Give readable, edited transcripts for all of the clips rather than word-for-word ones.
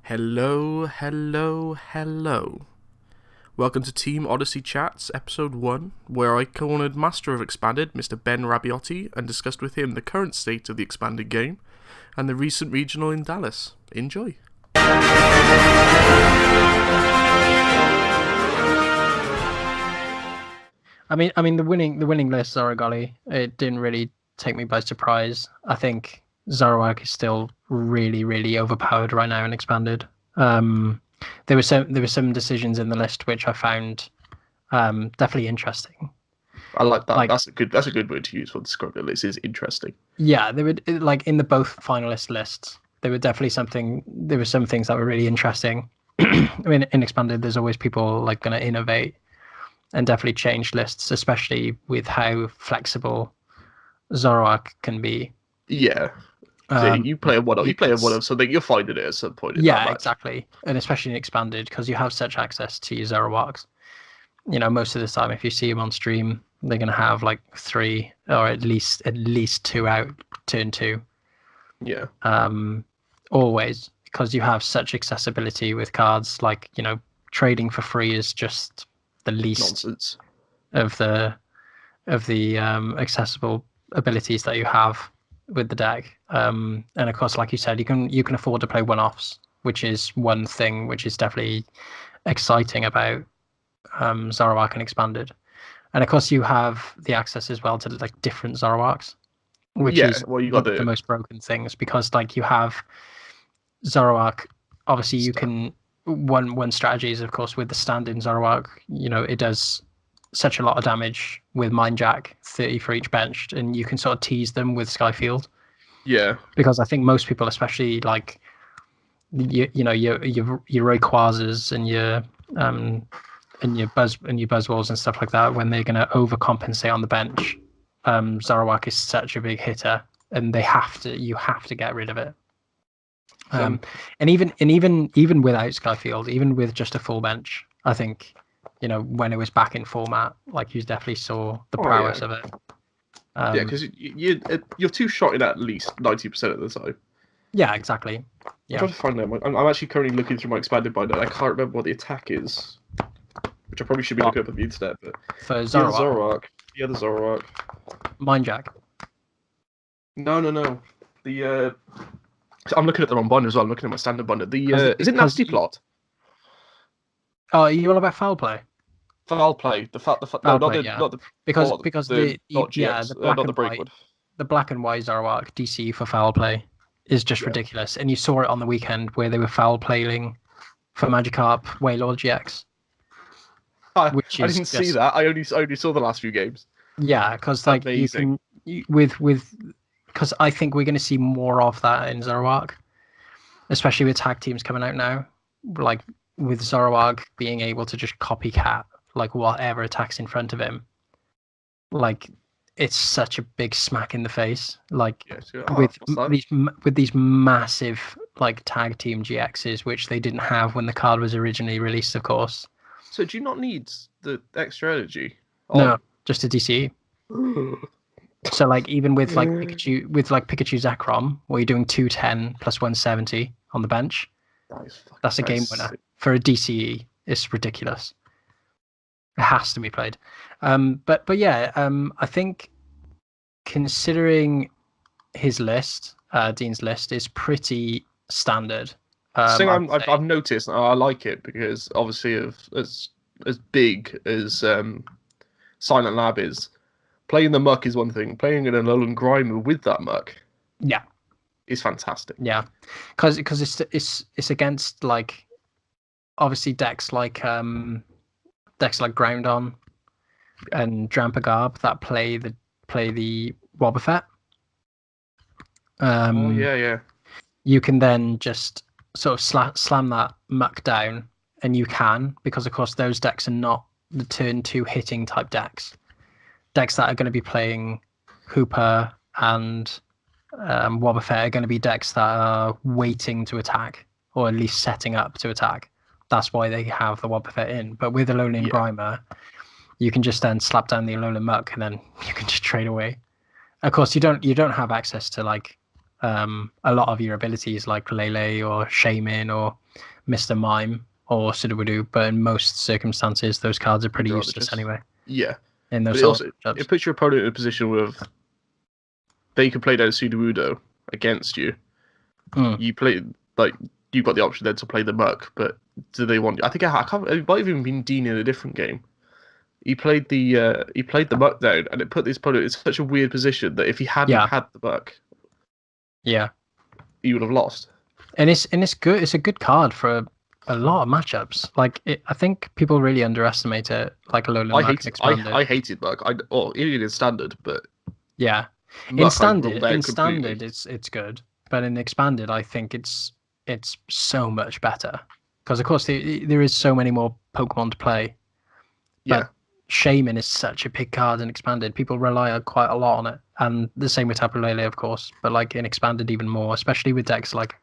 Hello, hello, hello. Welcome to Team Odyssey Chats, Episode 1, where I cornered Master of Expanded, Mr. Ben Rabiotti, and discussed with him the current state of the expanded game and the recent regional in Dallas. Enjoy. I mean, the winning list, Zoragoli, it didn't really take me by surprise. I think Zoroark is still really, really overpowered right now and expanded. There were some decisions in the list which I found definitely interesting. I like that. That's a good word to use for describing the list. Is interesting. Yeah, they would like in the both finalist lists. There were some things that were really interesting. I mean, in expanded, there's always people like going to innovate and definitely change lists, especially with how flexible Zoroark can be. Yeah. You play a one of something, you'll find it at some point. Yeah, exactly, and especially in expanded because you have such access to your Zoroarks. You know, most of the time, if you see them on stream, they're going to have like 3 or at least 2 out turn 2. Yeah. Always, because you have such accessibility with cards. Like, you know, trading for free is just the least nonsense of the accessible abilities that you have with the deck. And of course, like you said, you can afford to play one-offs, which is one thing which is definitely exciting about Zoroark and expanded. And of course, you have the access as well to like different Zoroarks, which is you got the most broken things, because like you have Zoroark. Obviously, you can one strategy is of course with the stand-in Zoroark. You know, it does such a lot of damage with Mind Jack, 30 for each benched, and you can sort of tease them with Skyfield. Yeah, because I think most people, especially like your Rayquazas and your Buzzwolves and stuff like that, when they're going to overcompensate on the bench, Zoroark is such a big hitter, and you have to get rid of it. And even without Skyfield, even with just a full bench, I think, you know, when it was back in format, like you definitely saw the prowess of it. Because you're two-shotting at least 90% of the time. Yeah, exactly. Yeah. I'm trying to find them. I'm actually currently looking through my expanded binder. I can't remember what the attack is, which I probably should be looking up on the internet. But for Zoroark, the other Zoroark, Mind Jack. No. The I'm looking at the wrong binder as well. I'm looking at my standard binder. Is it Nasty Plot? Oh, are you all about foul play? Foul play. Not the break one. The black and white Zoroark DC for foul play is just ridiculous, and you saw it on the weekend where they were foul playing for Magikarp Wailord GX. I didn't see that. I only saw the last few games. Yeah, because like amazing. Because I think we're going to see more of that in Zoroark, especially with tag teams coming out now. Like with Zoroark being able to just copycat like whatever attacks in front of him. Like it's such a big smack in the face. Like with these massive like tag team GXs, which they didn't have when the card was originally released, of course. So do you not need the extra energy? No, just a DC. So like even with like Pikachu Zekrom, where you're doing 210 plus 170 on the bench, that's a game winner for a DCE. It's ridiculous. It has to be played. But yeah, I think considering his list, Dean's list is pretty standard. I've noticed, and I like it because obviously as big as Silent Lab is, playing the muck is one thing. Playing an Alolan Grimer with that muck, is fantastic. Yeah, because it's against like obviously decks like Groundon and Drampagarb that play the Wobbuffet. You can then just sort of slam that muck down, and you can, because of course those decks are not the turn 2 hitting type decks. Decks that are going to be playing Hooper and Wobbuffet are going to be decks that are waiting to attack, or at least setting up to attack. That's why they have the Wobbuffet in. But with Alolan Grimer, you can just then slap down the Alolan Muck, and then you can just trade away. Of course, you don't have access to like a lot of your abilities like Lele or Shaman or Mr. Mime or Sudowoodo, but in most circumstances, those cards are pretty useless anyway. Yeah. In those but it puts your opponent in a position where they can play down Sudowoodo against you. You play, like, you've got the option then to play the Muck, but do they want... I think I can't... It might have even been Dean in a different game. He played the Muck down, and it put this opponent in such a weird position that if he hadn't had the Muck, he would have lost. And it's good. It's a good card for a lot of matchups. Like I think people really underestimate it. Like Alolan Muck and Expanded. I hated Muck. Even in Standard, but in Standard, it's good, but in Expanded, I think it's so much better because of course there is so many more Pokemon to play. But Shaman is such a big card in Expanded. People rely quite a lot on it, and the same with Tapu Lele, of course. But like in Expanded, even more, especially with decks like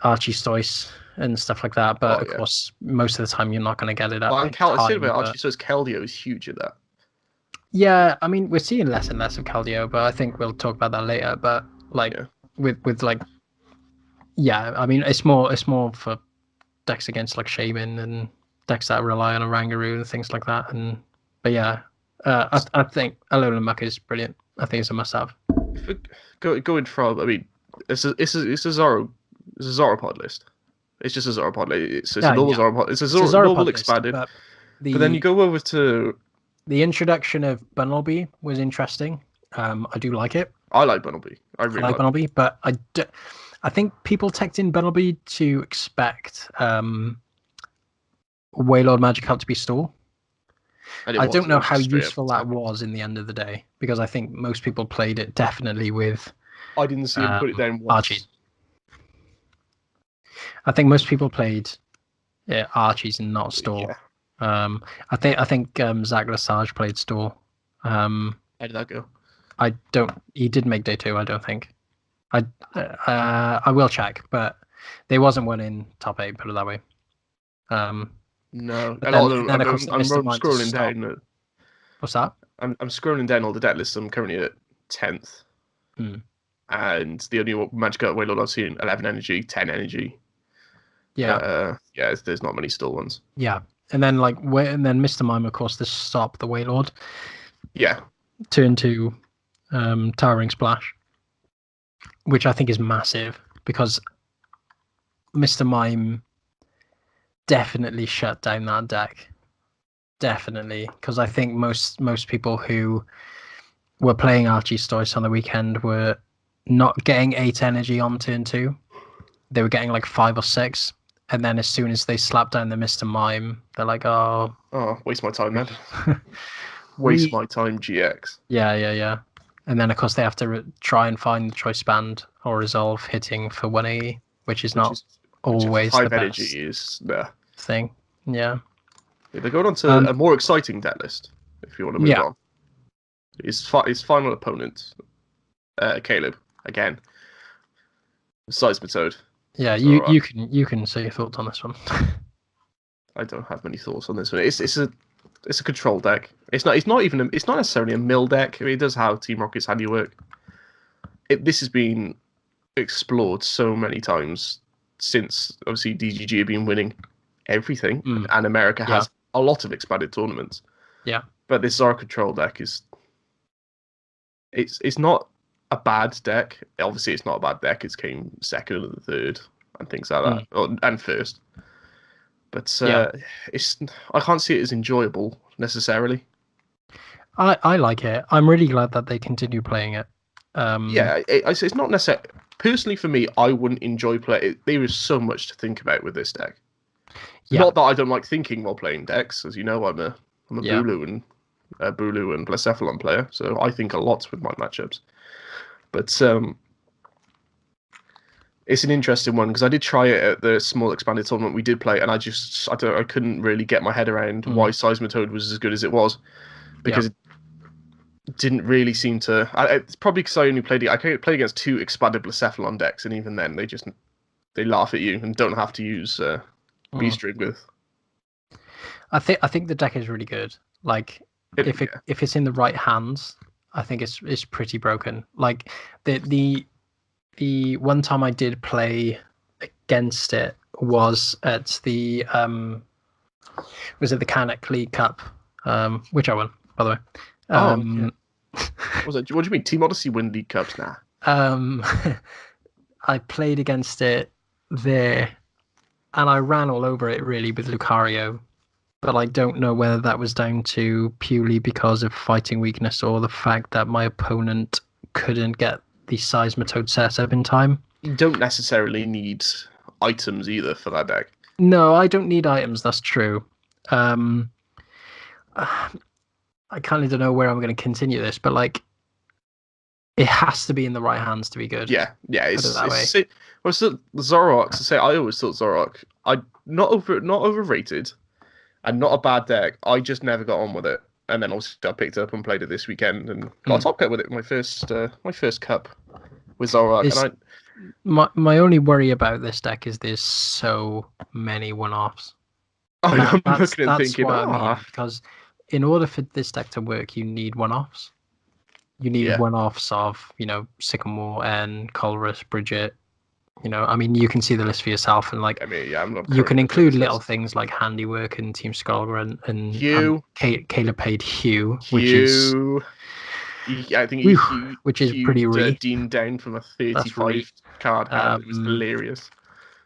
Archie-Stoice and stuff like that. But of course, most of the time you're not going to get it. I'd say about Archie-Stoice, Keldeo is huge at that. Yeah, I mean we're seeing less and less of Keldeo, but I think we'll talk about that later. But like with like, I mean it's more for decks against like Shaman and decks that rely on Oranguru and things like that. But I think Alolan Muck is brilliant. I think it's a must-have. Going from, I mean, it's a Zoropod list. It's just a Zoropod list. It's a normal Zoropod. It's a normal expanded. But then you go over to the introduction of Bunnelby was interesting. I do like it. I like Bunnelby. I really like Bunnelby, but I think people teched in Bunnelby to expect Wailord Magikarp to be stall. I don't know how useful that was in the end of the day, because I think most people played it definitely with... I didn't see him put it down once. Archie's. I think most people played Archie's and not stall. Yeah. I think Zach Lesage played stall. How did that go? He didn't make day 2, I don't think. I will check, but there wasn't one in top 8, put it that way. No. I'm scrolling down. What's that? I'm scrolling down all the deck lists. I'm currently at 10th. And the only Magikarp Wailord I've seen, 11 energy, 10 energy. There's not many still ones. Yeah. And then Mr. Mime, of course, to stop the Wailord. Yeah. Turn to Towering Splash, which I think is massive because Mr. Mime definitely shut down that deck. Definitely, because I think most people who were playing Archie-Stoice on the weekend were not getting 8 energy on turn 2. They were getting like 5 or 6. And then as soon as they slap down the Mr. Mime, they're like, oh, waste my time, man. Waste my time, GX. Yeah. And then, of course, they have to try and find the Choice Band or Resolve hitting for 180, which is always the best energy is thing. Yeah. They're going on to a more exciting deck list, if you want to move on. His final opponent, Caleb, again. Seismitoad. Yeah, you can say your thoughts on this one. I don't have many thoughts on this one. It's a control deck. It's not necessarily a mill deck. I mean, it does have Team Rocket's handiwork. This has been explored so many times since obviously DGG have been winning everything, and America has a lot of expanded tournaments. Yeah, but this Zara control deck it's not a bad deck. Obviously, it's not a bad deck. It came second and third and things like that, and first. But I can't see it as enjoyable necessarily. I like it. I'm really glad that they continue playing it. It's not necessarily... Personally, for me, I wouldn't enjoy playing it. There is so much to think about with this deck. Yeah. Not that I don't like thinking while playing decks. As you know, I'm a Bulu and Blacephalon player, so I think a lot with my matchups. But it's an interesting one because I did try it at the small expanded tournament we did play, and I couldn't really get my head around why Seismitoad was as good as it was, because it didn't really seem to. It's probably because I only played against 2 expanded Blacephalon decks, and even then they laugh at you and don't have to use B-String with. I think the deck is really good. Like if it's in the right hands, I think it's pretty broken. Like the one time I did play against it was at the was it the Canuck League Cup, which I won, by the way. Yeah. What do you mean? Team Odyssey win League Cups now? I played against it there, and I ran all over it really with Lucario, but I don't know whether that was down to purely because of fighting weakness or the fact that my opponent couldn't get the Seismitoad set up in time. You don't necessarily need items either for that deck. No, I don't need items. That's true. I kind of don't know where I'm going to continue this, but like, it has to be in the right hands to be good. Yeah. Put it that way. Well, still, Zoroark. To say, I always thought Zoroark. Not overrated, and not a bad deck. I just never got on with it, and then obviously I picked it up and played it this weekend, and got a top cut with it. My first cup with Zoroark, my only worry about this deck is there's so many one-offs. I'm looking and thinking, what I mean, because in order for this deck to work, you need one-offs. You need one-offs of, Sycamore and Colress, Bridget. I mean, you can see the list for yourself, and like, you can include little things like Handiwork and Team Skullgrunt and Hugh. Caleb paid Hugh, which is pretty re. Dean down from a 35 card hand. It was hilarious,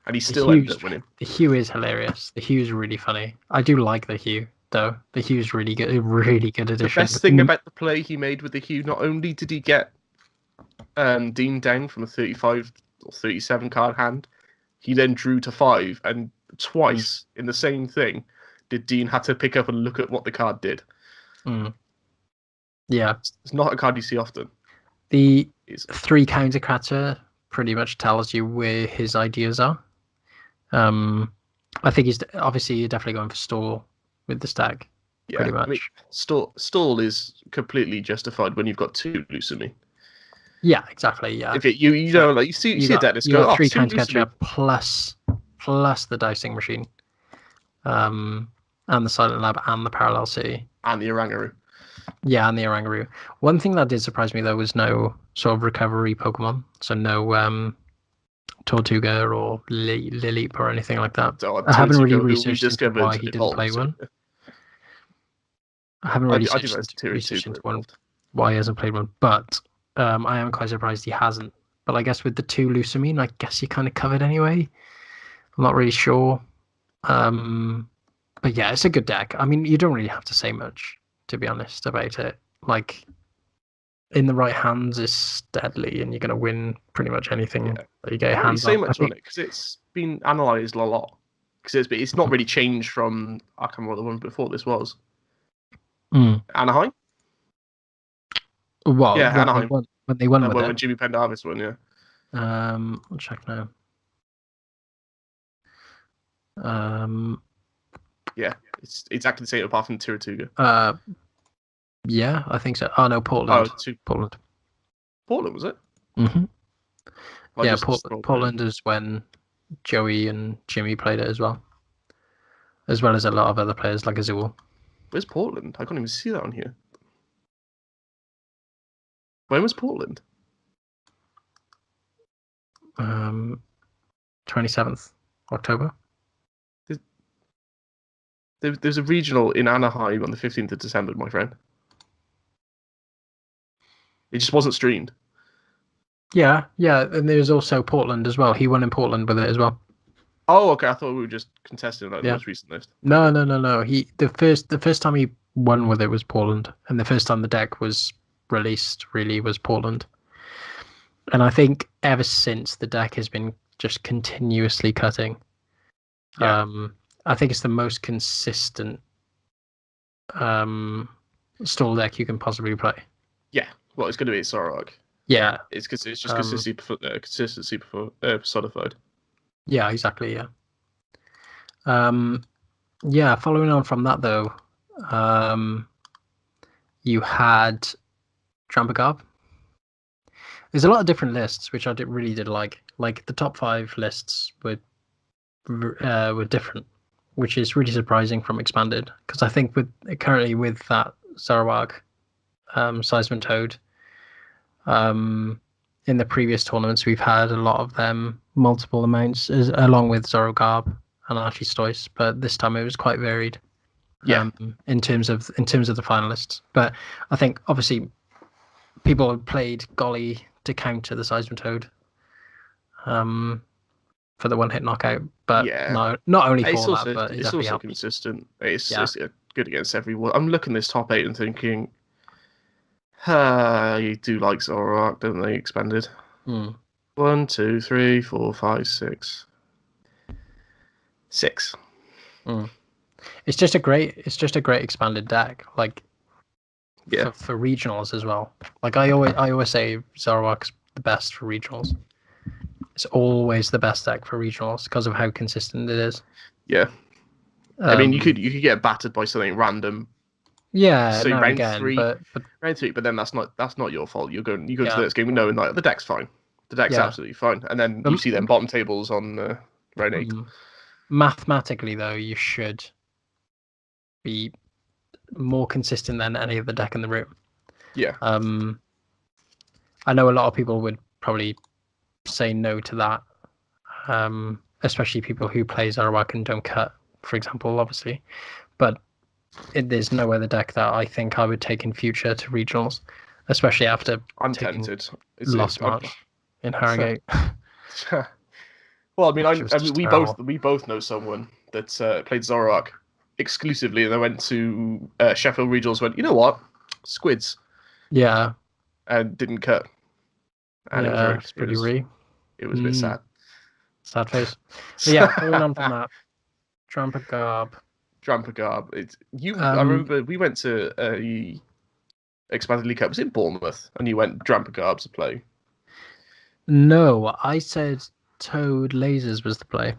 and he still ended up winning. The Hugh is hilarious. The Hugh's really funny. I do like the Hugh though. The Hugh's really good addition. The best thing about the play he made with the Hugh, not only did he get Dean down from a 35 or 37 card hand, he then drew to 5, and twice in the same thing did Dean have to pick up and look at what the card did. Yeah, it's not a card you see often. The 3 counter cutter pretty much tells you where his ideas are. I think you're definitely going for stall with the stack. Yeah, pretty much. I mean, stall is completely justified when you've got 2 Lucami. Yeah, exactly. Yeah. If you see a deck that's got 3 counter catcher plus the dicing machine, and the Silent Lab and the Parallel City and the Oranguru. Yeah, and the Oranguru. One thing that did surprise me though was no sort of recovery Pokemon, so no Tortuga or Lileep or anything like that. I haven't really researched into why he didn't play one. I haven't really researched into one why he hasn't played one, but I am quite surprised he hasn't. But I guess with the 2 Lucamine, I guess you kind of covered anyway. I'm not really sure. But yeah, it's a good deck. I mean, you don't really have to say much, to be honest, about it. Like, in the right hands is deadly, and you're going to win pretty much anything that you get your hands on. Say much on it, because it's been analysed a lot. Because it's not really changed from, I can't remember what the one before this was. Anaheim? Well, yeah, Anaheim. When they won with it. When Jimmy Pendarvis won, yeah. I'll check now. Yeah, it's exactly the same apart from Tiratuga. Yeah, I think so. Oh no, Portland. Portland. Portland, was it? Mm-hmm. Yeah, Portland is when Joey and Jimmy played it as well as a lot of other players like Azul. Where's Portland? I can't even see that on here. When was Portland? 27th October. There's a regional in Anaheim on the 15th of December, my friend. It just wasn't streamed. Yeah, and there's also Portland as well. He won in Portland with it as well. Oh, okay. I thought we were just contesting the most recent list. No. The first time he won with it was Portland, and the first time the deck was released really was Portland. And I think ever since the deck has been just continuously cutting. Yeah. I think it's the most consistent stall deck you can possibly play. Yeah, well, it's going to be Zoroark. Yeah, it's just consistency personified. Yeah, exactly. Yeah. Following on from that though, you had Trampogarb. There's a lot of different lists which I really did like. Like the top 5 lists were different, which is really surprising from Expanded, because I think currently with that Zoroark Seismid Toad. In the previous tournaments, we've had a lot of them, multiple amounts, along with Zorogarb and Archistois, but this time it was quite varied. Yeah. In terms of the finalists, but I think obviously people have played Golly to counter the Seismid Toad, for the one-hit knockout. But yeah, not only for it's that, also but it's also consistent. It's good against everyone. I'm looking at this top 8 and thinking, you do like Zoroark, don't they? Expanded. 1, 2, 3, 4, 5, 6. 6. It's just a great expanded deck, like for regionals as well. Like I always say Zoroark's the best for regionals. It's always the best deck for regionals because of how consistent it is. Yeah. I mean, you could get battered by something random. Yeah, so round again, 3, but round 3, but then that's not your fault. You go into the next game knowing like the deck's fine. The deck's absolutely fine, and then you see them bottom tables on round 8. Mathematically, though, you should be more consistent than any other deck in the room. Yeah. I know a lot of people would probably say no to that, especially people who play Zoroark and don't cut, for example, obviously. But there's no other deck that I think I would take in future to regionals, especially after I'm taking tempted. Lost March in Harrogate. Well, I mean, we both know someone that played Zoroark exclusively, and they went to Sheffield Regionals. Went, you know what, Squids. Yeah. And didn't cut. And it was it was a bit sad. Sad face. But yeah, going on from that, Drampagab. I remember we went to a Expanded League Cup. Was in Bournemouth, and you went Drampagab to play. No, I said Toad Lasers was the play.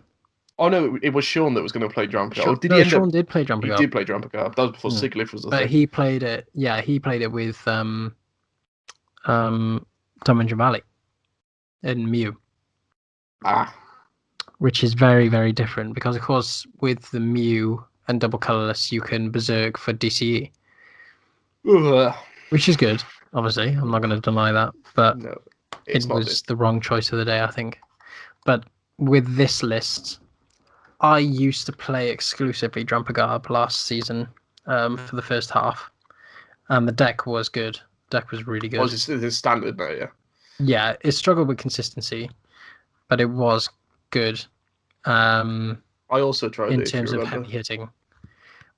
Oh no, it was Sean that was going to play Drampagab. Sean did play Drampagab. He did play Drampagab. That was before Sigilyph was the thing. But he played it. Yeah, he played it with Diamond Valley and Mew. Which is very, very different because, of course, with the Mew and double colorless, you can berserk for DCE, which is good. Obviously, I'm not going to deny that, but no, it was the wrong choice of the day, I think. But with this list, I used to play exclusively Drampagab last season for the first half, and the deck was good. The deck was really good. Oh, it's standard now, yeah. Yeah, it struggled with consistency, but it was good. I also tried in terms of heavy hitting,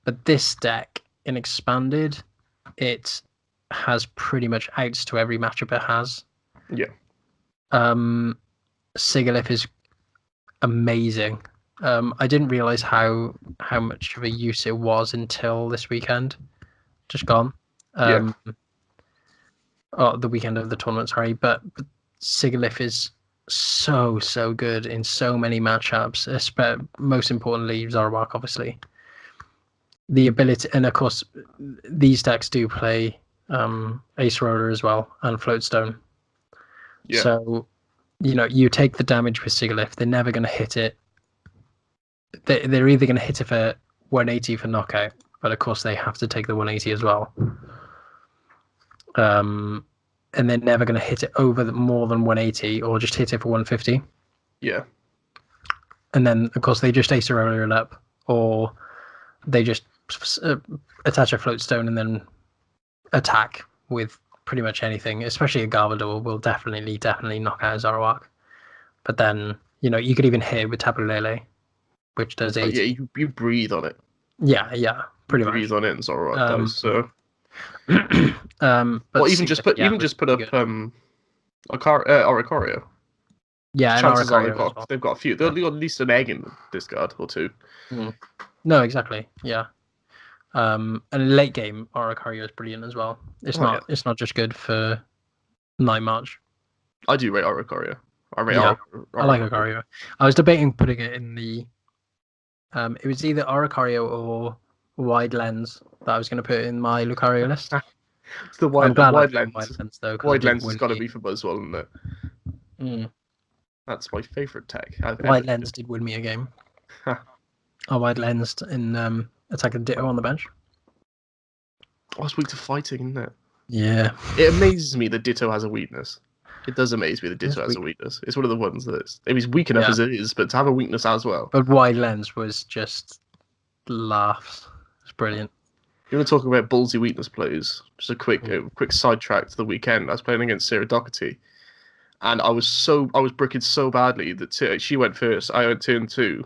but this deck in expanded, it has pretty much outs to every matchup it has. Yeah. Sigilyph is amazing. I didn't realize how much of a use it was until this weekend, just gone. The weekend of the tournament, sorry, but Sigilyph is so good in so many matchups, most importantly Zoroark, obviously. The ability, and of course these decks do play Ace Roller as well and Floatstone. Yeah. So you take the damage with Sigilyph, they're never going to hit it. They're either going to hit it for 180 for knockout, but of course they have to take the 180 as well. And they're never going to hit it over more than 180 or just hit it for 150. Yeah. And then, of course, they just Ace Roller it up, or they just attach a Floatstone and then attack with pretty much anything, especially a Garbodor will definitely knock out Zoroark. But then, you could even hit with Tapu Lele, which does 80. Yeah, you breathe on it. Yeah, pretty much. Breathe on it and Zoroark does, so... but even just put up Oricorio. Yeah, and chances are well. they've got a few. They've got at least an egg in the discard or two. No, exactly. Yeah. And late game Oricorio is brilliant as well. It's not just good for night march. I do rate Oricorio. I like Oricorio. I was debating putting it in the it was either Oricorio or Wide Lens that I was going to put in my Lucario list. It's the wide lens though. Wide Lens has got to be for Buzzwole, isn't it? That's my favourite tech. Wide Lens did win me a game. I Wide Lensed in Attack of the Ditto on the bench. I was weak to fighting, isn't it? Yeah. It amazes me that Ditto has a weakness. It does amaze me that That's Ditto has weak. a weakness. It's one of the ones that's I mean, it's weak enough Yeah. as it is, but to have a weakness as well. But wide lens was just laughs. It's brilliant. You want to talk about ballsy weakness plays? Just a quick sidetrack to the weekend. I was playing against Sarah Doherty, and I was bricking so badly that she went first. I went turn two.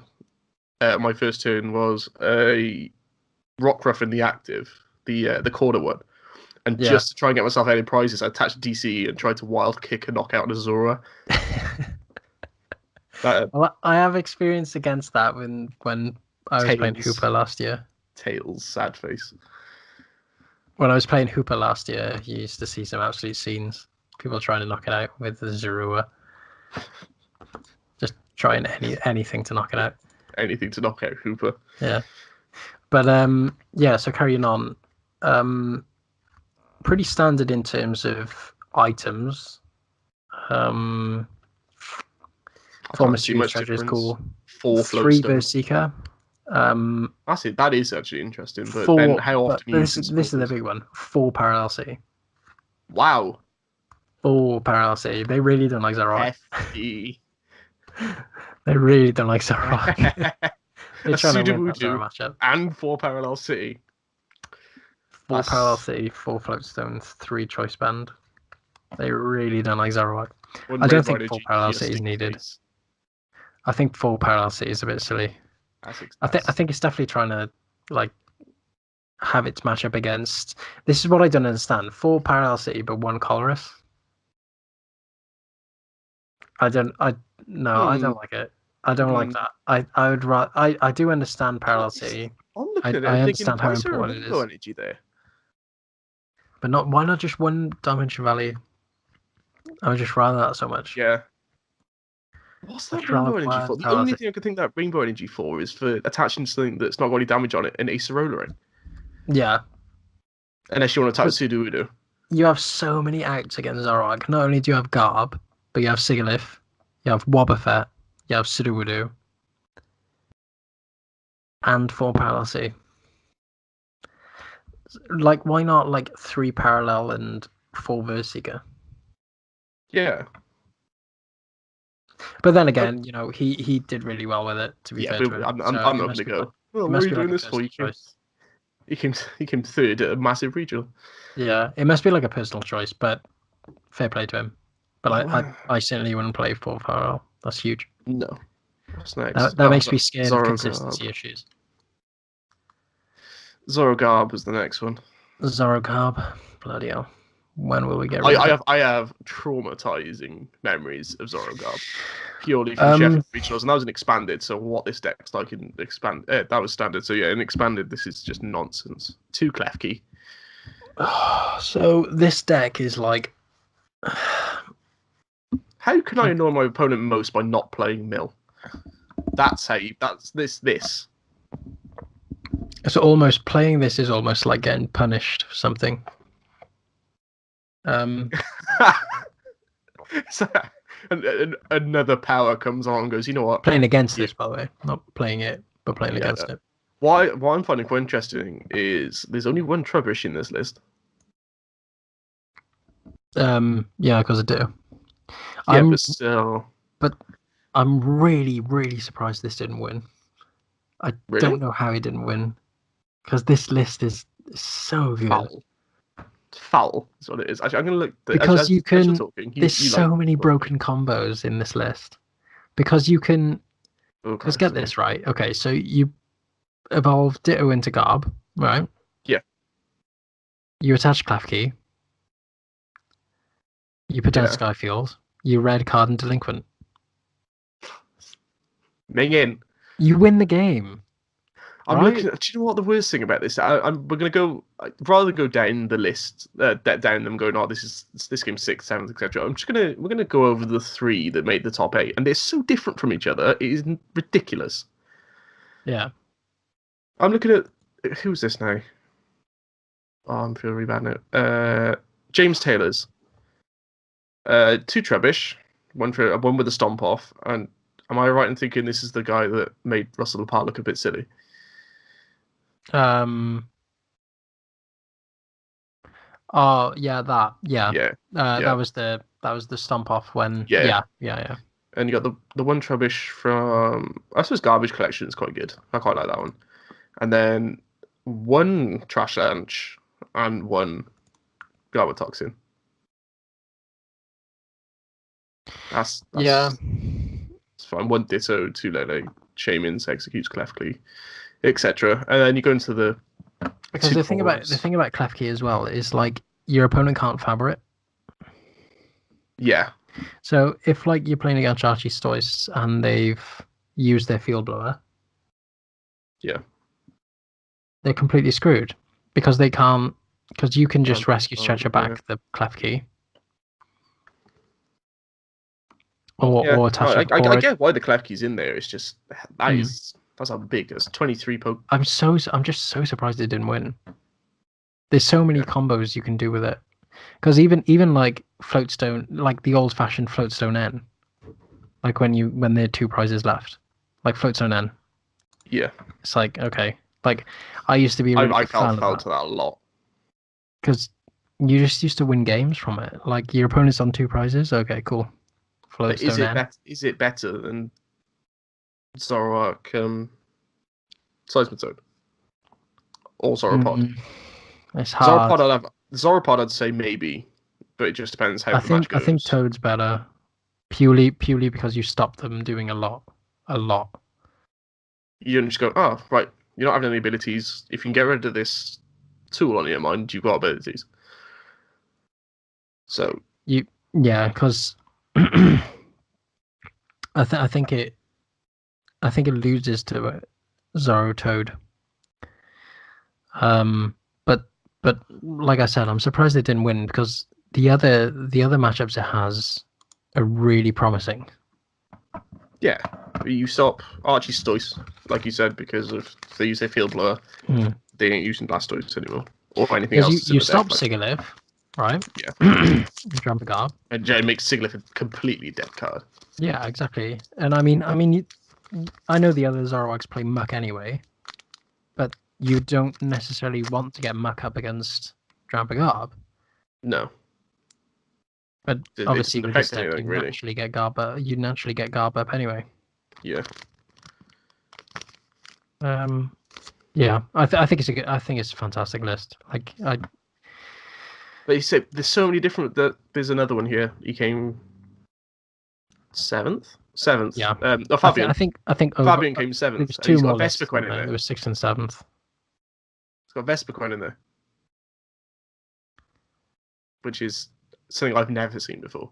My first turn was a Rockruff in the active, the corner one. And Yeah. just to try and get myself any prizes, I attached DC and tried to wild kick a knockout Azura. Well, I have experience against that when I was playing Tails, Hooper last year. Tails, sad face. When I was playing Hooper last year, you used to see some absolute scenes. People trying to knock it out with the Zorua. Just trying anything to knock it out. Anything to knock out Hooper. Yeah. But yeah, so carrying on. Pretty standard in terms of items. Four Mysterious Treasure is cool. 4 3 Floatstone. Berserker. That's it. That is actually interesting. But 4, then how but often you this is the big one. 4 Parallel City. Wow. 4 Parallel City. They really don't like Zoroark. Hefty. They really don't like Zoroark. They're A trying to win that Sudowoodo Zoroark matchup. and 4 Parallel City. 4 Parallel City, 4 Floatstones, 3 Choice Band. They really don't like Zoroark. I don't think 4 Parallel City is needed. I think 4 Parallel City is a bit silly. I think it's definitely trying to like have its matchup against. This is what I don't understand: 4 Parallel City, but 1 Colress. I don't like it. I don't like that. I would rather. I do understand Parallel City. I'm looking at it. I I'm thinking, understand how why is there a important it rainbow is. energy there? But not why not just 1 Dimension Valley? I would just rather that so much. Yeah. What's that rainbow energy for? The only thing I could think that rainbow energy for is for attaching something that's not got any damage on it and Acerola. Yeah. Unless you want to attach Sudowoodo. You have so many outs against Zoroark. Not only do you have Garb, but you have Sigalith, you have Wobbuffet, you have Sudowoodo, and 4 Parallel City. Like, why not like 3 Parallel and 4 Berserker? Yeah. But then again, he did really well with it. To be fair to him, I'm not going to go. Well, what are you doing this for? He came third at a massive regional. Yeah, it must be like a personal choice, but fair play to him. But I certainly wouldn't play 4 Parallel. That's huge. No. What's next? That makes me scared of consistency issues. Zorogarb was the next one. Zorogarb, bloody hell! When will we get rid of it? I have traumatizing memories of Zorogarb, purely from Sheffield Regionals, and that was an expanded. So what this deck's like in expand, that was standard. So yeah, in expanded, this is just nonsense. Too Klefki. So this deck is like, how can I annoy my opponent most by not playing Mill? That's how you. That's this. So almost playing this is almost like getting punished for something. So, another power comes on and goes, you know what? Playing against this, by the way, not playing it, but playing against it. What I'm finding quite interesting is there's only 1 Trubbish in this list. Yeah, because I do. Yeah, but still. But I'm really, really surprised this didn't win. I don't know how he didn't win, because this list is so good. Foul is what it is. Actually, I'm going to look. Because you can. There's so many broken combos in this list. Because you can. Let's get this right. Okay, so you evolve Ditto into Garb, right? Yeah. You attach Klefki. You put down Skyfield. You red card and Delinquent. Ming in. You win the game. I'm looking. Do you know what the worst thing about this? We're gonna go rather than go down the list, down them going, oh, this game's 6th, 7th, etc. We're gonna go over the 3 that made the top 8, and they're so different from each other. It is ridiculous. Yeah. I'm looking at who's this now? Oh, I'm feeling really bad now. James Taylor's. 2 Trubbish, one with a stomp off, and am I right in thinking this is the guy that made Russell apart look a bit silly? Oh yeah, yeah. Yeah, That yeah, was the stomp off when yeah. yeah. And you got the one rubbish from, I suppose, Garbage Collection is quite good. I quite like that one. And then one Trash Lunch and one Garbage Toxin. Yeah. That's fine. One Ditto, two Lele, Shamans, Executes Clefkly, etc. And then you go into the Because two the thing about cores. Klefki as well is like your opponent can't fabric. Yeah, So if like you're playing against Archie Stoists and they've used their field blower, yeah. they're completely screwed because they can't, because you can just rescue stretcher Yeah. back the Klefki Yeah, or attach it I or get why the Klefki's in there. It's just that's how big. It's 23 poke. I'm just so surprised it didn't win. There's so many combos you can do with it. Because even like floatstone, like the old fashioned floatstone N, like when there are two prizes left, like floatstone N. Yeah, It's like okay, like I used to be a really I big fan fell of to that a lot. because you just used to win games from it. Like your opponent's on two prizes. Okay, cool. But Floatstone N. is it better than Zoroark Seismic Zone or Zoropod? It's hard. Zoropod I'd say maybe, but it just depends how the match I think goes. Toad's better purely because you stop them doing a lot. You don't just go, oh right, you're not having any abilities. If you can get rid of this tool on your mind, you've got abilities. So Because I think it loses to Zoro Toad. But like I said, I'm surprised it didn't win because the other matchups it has are really promising. yeah, you stop Archie Stoice, like you said, because of they use their field blower. They ain't using Blastoise anymore or anything else. Because you stop Sigilyph, right? Yeah. Jump Guard. And Jay makes Sigilyph a completely dead card. Yeah, exactly. And I know the other Zoroarks play Muck anyway, but you don't necessarily want to get Muck up against Drampa No. But obviously with this deck, anything, you really. naturally get Garb up anyway. Yeah. Yeah, I think it's a fantastic list. But you say there's so many different. There's another one here. He came seventh. Yeah. Fabian. I think Fabian came there seventh. was And two he's got more a lists. Vespiquen in there. There was 6th and 7th. He's got Vespiquen in there, which is something I've never seen before.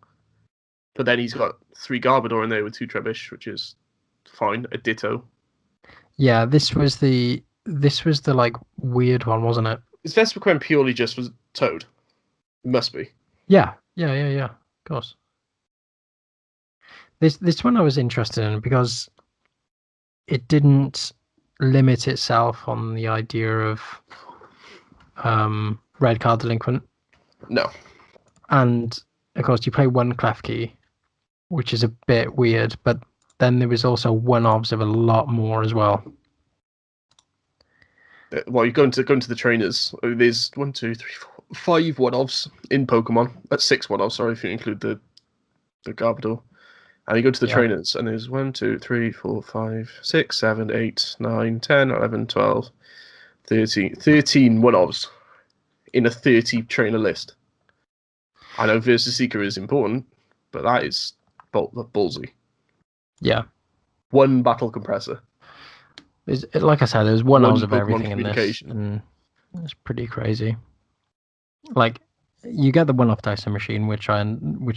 But then he's got 3 Garbodor in there with 2 Trebuch, which is fine. A Ditto. Yeah, this was the like weird one, wasn't it? Is Vespiquen purely just for Toad? It must be. Yeah. Of course. This one I was interested in because it didn't limit itself on the idea of red card delinquent. No. And of course you play one Klefki, which is a bit weird, but then there was also one-offs of a lot more as well. Well, you go into the trainers. There's 1, 2, 3, 4, 5 one-offs in Pokemon. That's 6 one-offs. Sorry, if you include the Garbodor. And you go to the trainers, and there's 1, 2, 3, 4, 5, 6, 7, 8, 9, 10, 11, 12, 13 one-offs in a 30 trainer list. I know Versus Seeker is important, but that is ballsy. Yeah. One battle compressor. Like I said, there's one-offs of Pokemon everything in this, and it's pretty crazy. Like, you get the one-off Dyson machine, which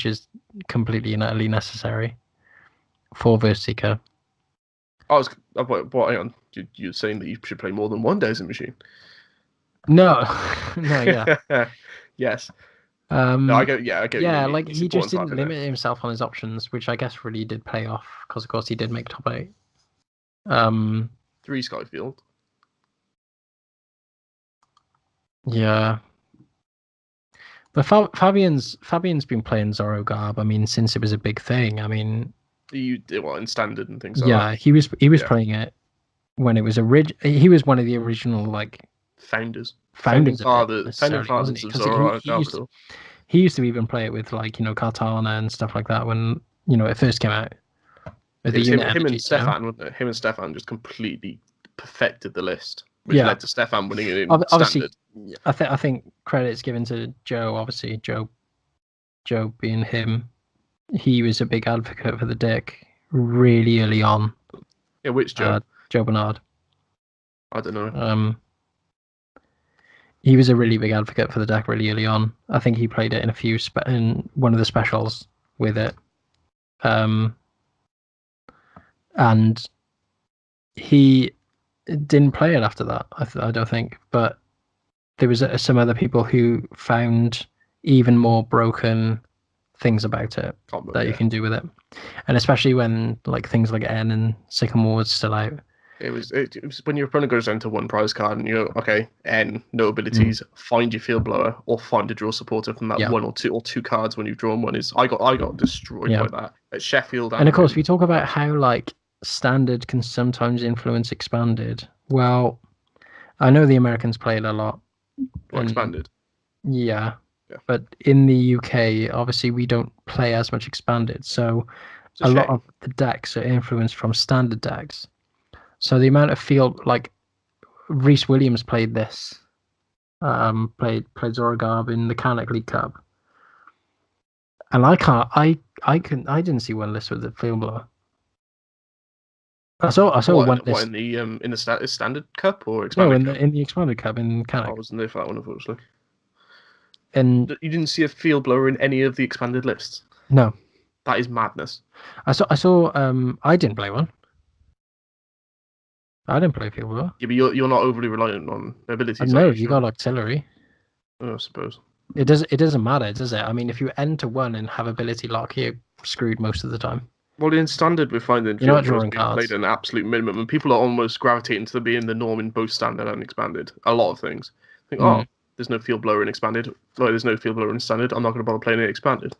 is completely and utterly necessary for Verseeker. Hang on. You're saying that you should play more than one Dyson machine? No, yeah. Yes. No, I get. Yeah, I get. Yeah, like he just didn't limit himself on his options, which I guess really did pay off because, of course, he did make top 8. 3 Skyfield. Yeah. But Fabian's been playing Zoro Garb. I mean, since it was a big thing. I mean, You in standard and things like that. Yeah, he was playing it when it was he was one of the original like Founders. Founders Founding necessarily, wasn't fathers he? of Because Zoroark Arbiter. he used to even play it with like Kartana and stuff like that when it first came out. With It the was unit him and energies, Stefan, wasn't it? Him and Stefan just completely perfected the list, which Yeah. led to Stefan winning it in Obviously, standard. I think credit's given to Joe. Obviously, Joe being him, he was a big advocate for the deck really early on. Yeah, which Joe? Joe Bernard. I don't know. He was a really big advocate for the deck really early on. I think he played it in in one of the specials with it. And he didn't play it after that. I don't think, but there was some other people who found even more broken things about it that you can do with it, and especially when like things like N and Sycamore was still out. It was when your opponent goes down to one prize card and you go, okay, N, no abilities, find your field blower or find a draw supporter from that one or two cards when you've drawn one. I got destroyed by that at Sheffield. And of course, we talk about how like standard can sometimes influence expanded. Well, I know the Americans play it a lot. Expanded. Yeah. But in the UK, obviously, we don't play as much expanded. So a lot of the decks are influenced from standard decks. So the amount of field, like Reese Williams played this, played Zoragarb in the Canic League Cup, and I didn't see one list with the field blower. I saw one list in the standard cup or expanded. No, in the expanded cup in Canic. I wasn't there for that one, unfortunately. And you didn't see a field blower in any of the expanded lists? No. That is madness. I saw I didn't play one. I didn't play field blower. Yeah, but you're not overly reliant on abilities. No, you got artillery. I suppose. It doesn't matter, does it? I mean, if you enter one and have ability lock, you're screwed most of the time. Well, in standard, we're finding you're not drawing cards. Played an absolute minimum, and people are almost gravitating to being the norm in both standard and expanded. A lot of things. I think, there's no field blower in expanded. No, there's no field blower in standard. I'm not going to bother playing it expanded.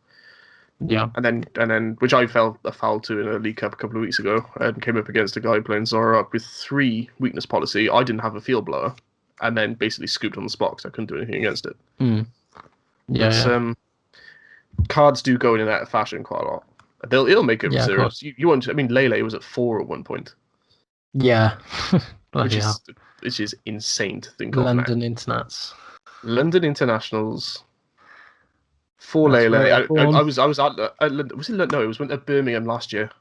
Yeah. And then, which I fell a foul to in a League Cup a couple of weeks ago, and came up against a guy playing Zoroark with 3 weakness policy. I didn't have a field blower, and then basically scooped on the spot because I couldn't do anything against it. Yeah. Cards do go in and out of fashion quite a lot. It'll make it serious. You want? I mean, Lele was at 4 at one point. Yeah. which is insane to think of. London Internats. London Internationals. 4 Lele. I was at was it? No, it was at Birmingham last year,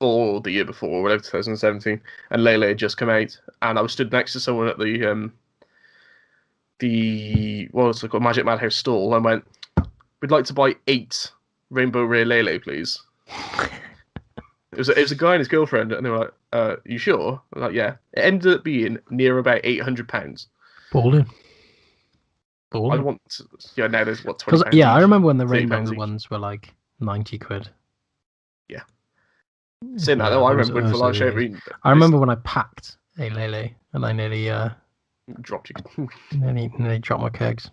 or the year before, whatever, 2017. And Lele had just come out, and I was stood next to someone at the what's it called, Magic Madhouse stall, and went, "We'd like to buy 8 Rainbow Rare Lele, please." It was a guy and his girlfriend, and they were like, "You sure?" I was like, "Yeah." It ended up being near about £800. Balling. I want now there's what, £20. Yeah, I remember when the Rainbow ones were like 90 quid. Yeah. Saying that though, I remember when for last year. I remember when I packed a Lele and I nearly dropped you. nearly dropped my kegs.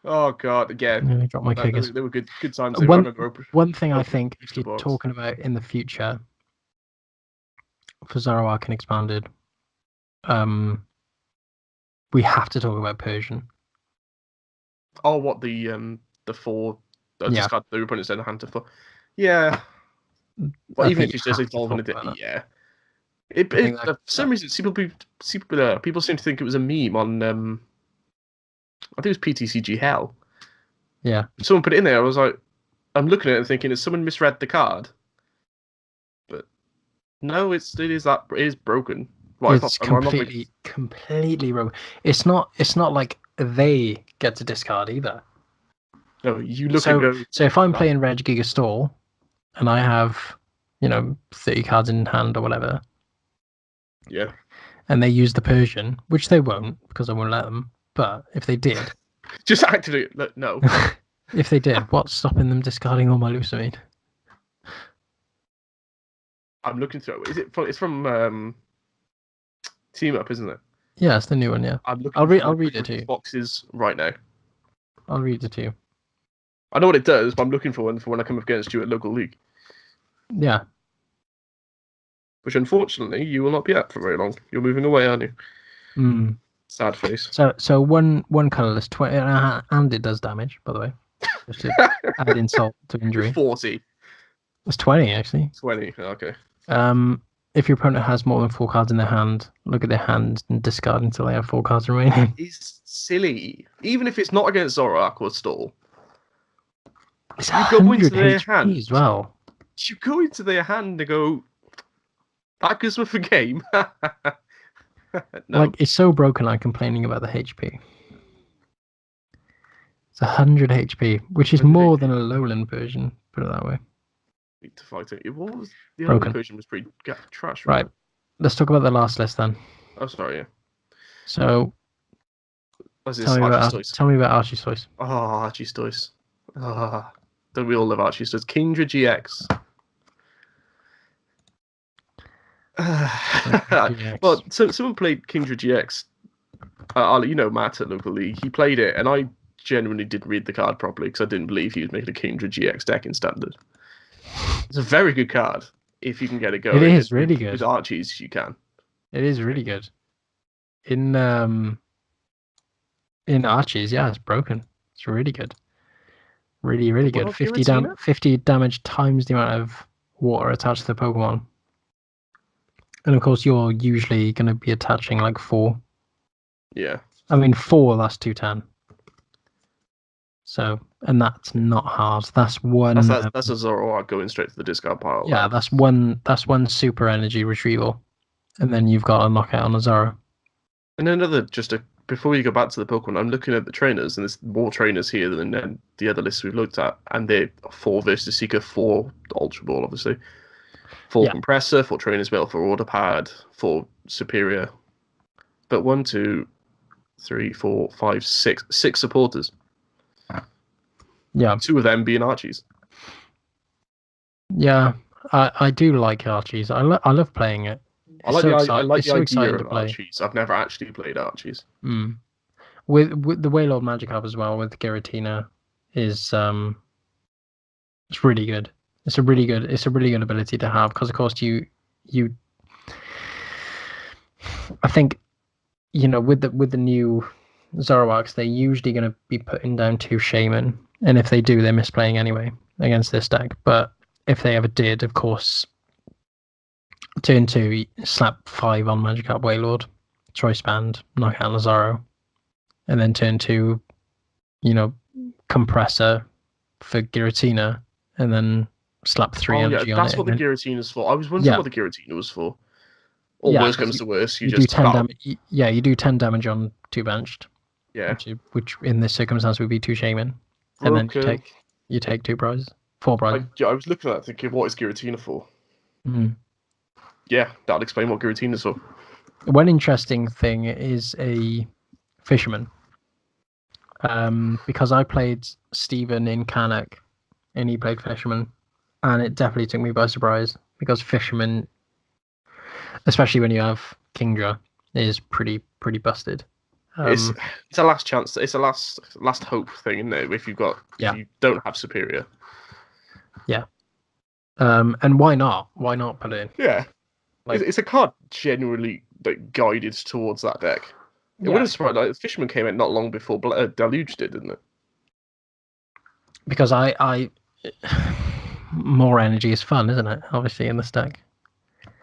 Oh god, yeah. Nearly dropped my kegs. They were good times. One thing I think, if you're talking about in the future for Zoroark and expanded, we have to talk about Persian. Oh, what the 4? Discard the opponent's in a hand to 4. Yeah. Well, even if it's just evolving a bit, yeah. For some reason, people seem to think it was a meme on. I think it was PTCG Hell. Yeah. Someone put it in there. I was like, I'm looking at it and thinking, has someone misread the card? But no, it is broken. Well, it's completely broken. It's not like they get to discard either. No, you look So if I'm playing Reg Giga Stall and I have, 30 cards in hand or whatever. Yeah. And they use the Persian, which they won't because I won't let them. But if they did, just activate. No. If they did, what's stopping them discarding all my Lucamine? I'm looking through it. It's from Team Up, isn't it? Yeah, it's the new one. Yeah. I'll read it to you. Boxes right now. I'll read it to you. I know what it does, but I'm looking for one for when I come up against you at local league. Yeah. which unfortunately you will not be at for very long. You're moving away, aren't you? Mm. Sad face. So one colorless 20, and it does damage, by the way, just to add insult to You're injury. 40. It's 20 actually. 20. Okay. If your opponent has more than 4 cards in their hand, look at their hand and discard until they have 4 cards remaining. That is silly. Even if it's not against Zoroark or Stall. It's You go into 100 their HP hand as well. You go into their hand and go, that gives me a game. No. Like, it's so broken I'm complaining about the HP. It's 100 HP, which is 100 more HP. than a lowland version, put it that way. Need to fight it. What was the Broken. other version was pretty trash. Right. Let's talk about the last list then. Oh, sorry, yeah. So, What's this? tell me about Archie's Toys. Oh, Archie's Toys. Don't we all love Archie's Toys? Kingdra GX. Well, so someone played Kingdra GX. Matt at local league. He played it, and I genuinely didn't read the card properly because I didn't believe he was making a Kingdra GX deck in standard. It's a very good card if you can get it going. It is really good. With Archie's, you can. It is really good. In Archie's, yeah, it's broken. It's really good. Really, really good. 50 damage times the amount of water attached to the Pokemon. And of course, you're usually going to be attaching like 4. Yeah. I mean, 4, that's 210. So, and that's not hard. That's one. That's a Zoroark going straight to the discard pile. Yeah, that's one super energy retrieval. And then you've got a knockout on a Zoro. And before you go back to the Pokemon, I'm looking at the trainers, and there's more trainers here than the other lists we've looked at. And they're 4 Versus Seeker, 4 Ultra Ball, obviously. 4 Compressor, 4 Trainer's Mail, 4 Order Pad, 4 Superior. But 1, 2, 3, 4, 5, 6. 6 supporters. Yeah. 2 of them being Archies. Yeah, I do like Archies. I love playing it. I like the idea of Archies. I've never actually played Archies. Mm. With the Wailord Magikarp as well, with Giratina, is it's really good. It's a really good ability to have because of course you I think with the new Zoroarks, they're usually going to be putting down 2 Shaman, and if they do, they're misplaying anyway against this deck. But if they ever did, of course, turn 2, slap 5 on Magikarp Wailord, Choice Band, knock out Lazaro, and then turn 2, Compressor for Giratina, and then slap 3 energy on it. That's what the Giratina's for. I was wondering what the Giratina was for. Or worse comes to worse, you just do 10 damage. Yeah, you do 10 damage on 2 benched. Yeah. Which in this circumstance would be 2 Shaman. And then you take 2 prizes. 4 prizes. I was looking at that thinking, what is Giratina for? Mm. Yeah, that'll explain what Giratina's for. One interesting thing is a Fisherman. Because I played Steven in Canuck and he played Fisherman, and it definitely took me by surprise because Fisherman, especially when you have Kingdra, is pretty busted. It's a last chance. It's a last hope thing, isn't it? If you don't have Superior. Yeah. And why not? Why not put it in? Yeah. It's a card genuinely guided towards that deck. It wouldn't surprise. Fisherman came out not long before Deluge did, didn't it? Because I more energy is fun, isn't it? Obviously in this deck.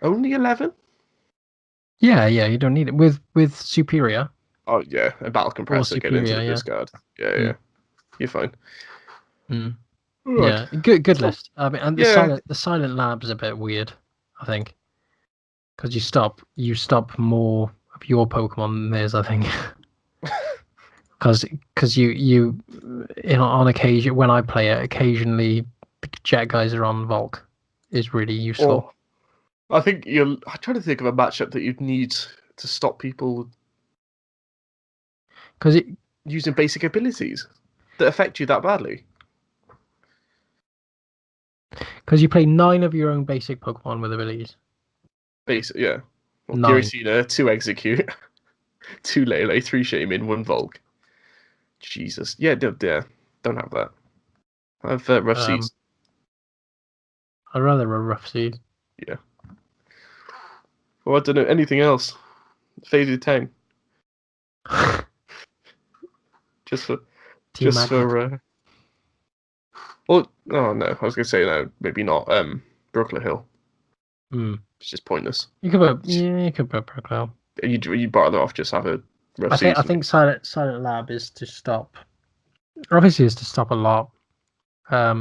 Only 11? Yeah, you don't need it with Superior. Oh yeah, a Battle Compressor get into the discard. Yeah. You're fine. Mm. Right. Yeah, good list. I mean, and the silent lab's a bit weird, I think, because you stop more of your Pokemon than theirs, I think. Because you on occasion when I play it, occasionally Jet Geyser on Volk is really useful. I think I'm trying to think of a matchup that you'd need to stop people using basic abilities that affect you that badly. Because you play 9 of your own basic Pokemon with abilities. Basic, yeah. Well, Giratina, 2 Execute, 2 Lele, 3 Shaman, 1 Volk. Jesus. Yeah, don't have that. I have Rough Seas. I'd rather a Rough Seas. Yeah. Or I don't know, anything else. Faded Tang. Just for... Team Just Magma. for... Well, oh no, I was going to say no, maybe not. Brooklyn Hill. It's just pointless. You could put Brooklyn Hill. You'd rather off just have a rough I season. think Silent Lab is to stop. Obviously, is to stop a lot. I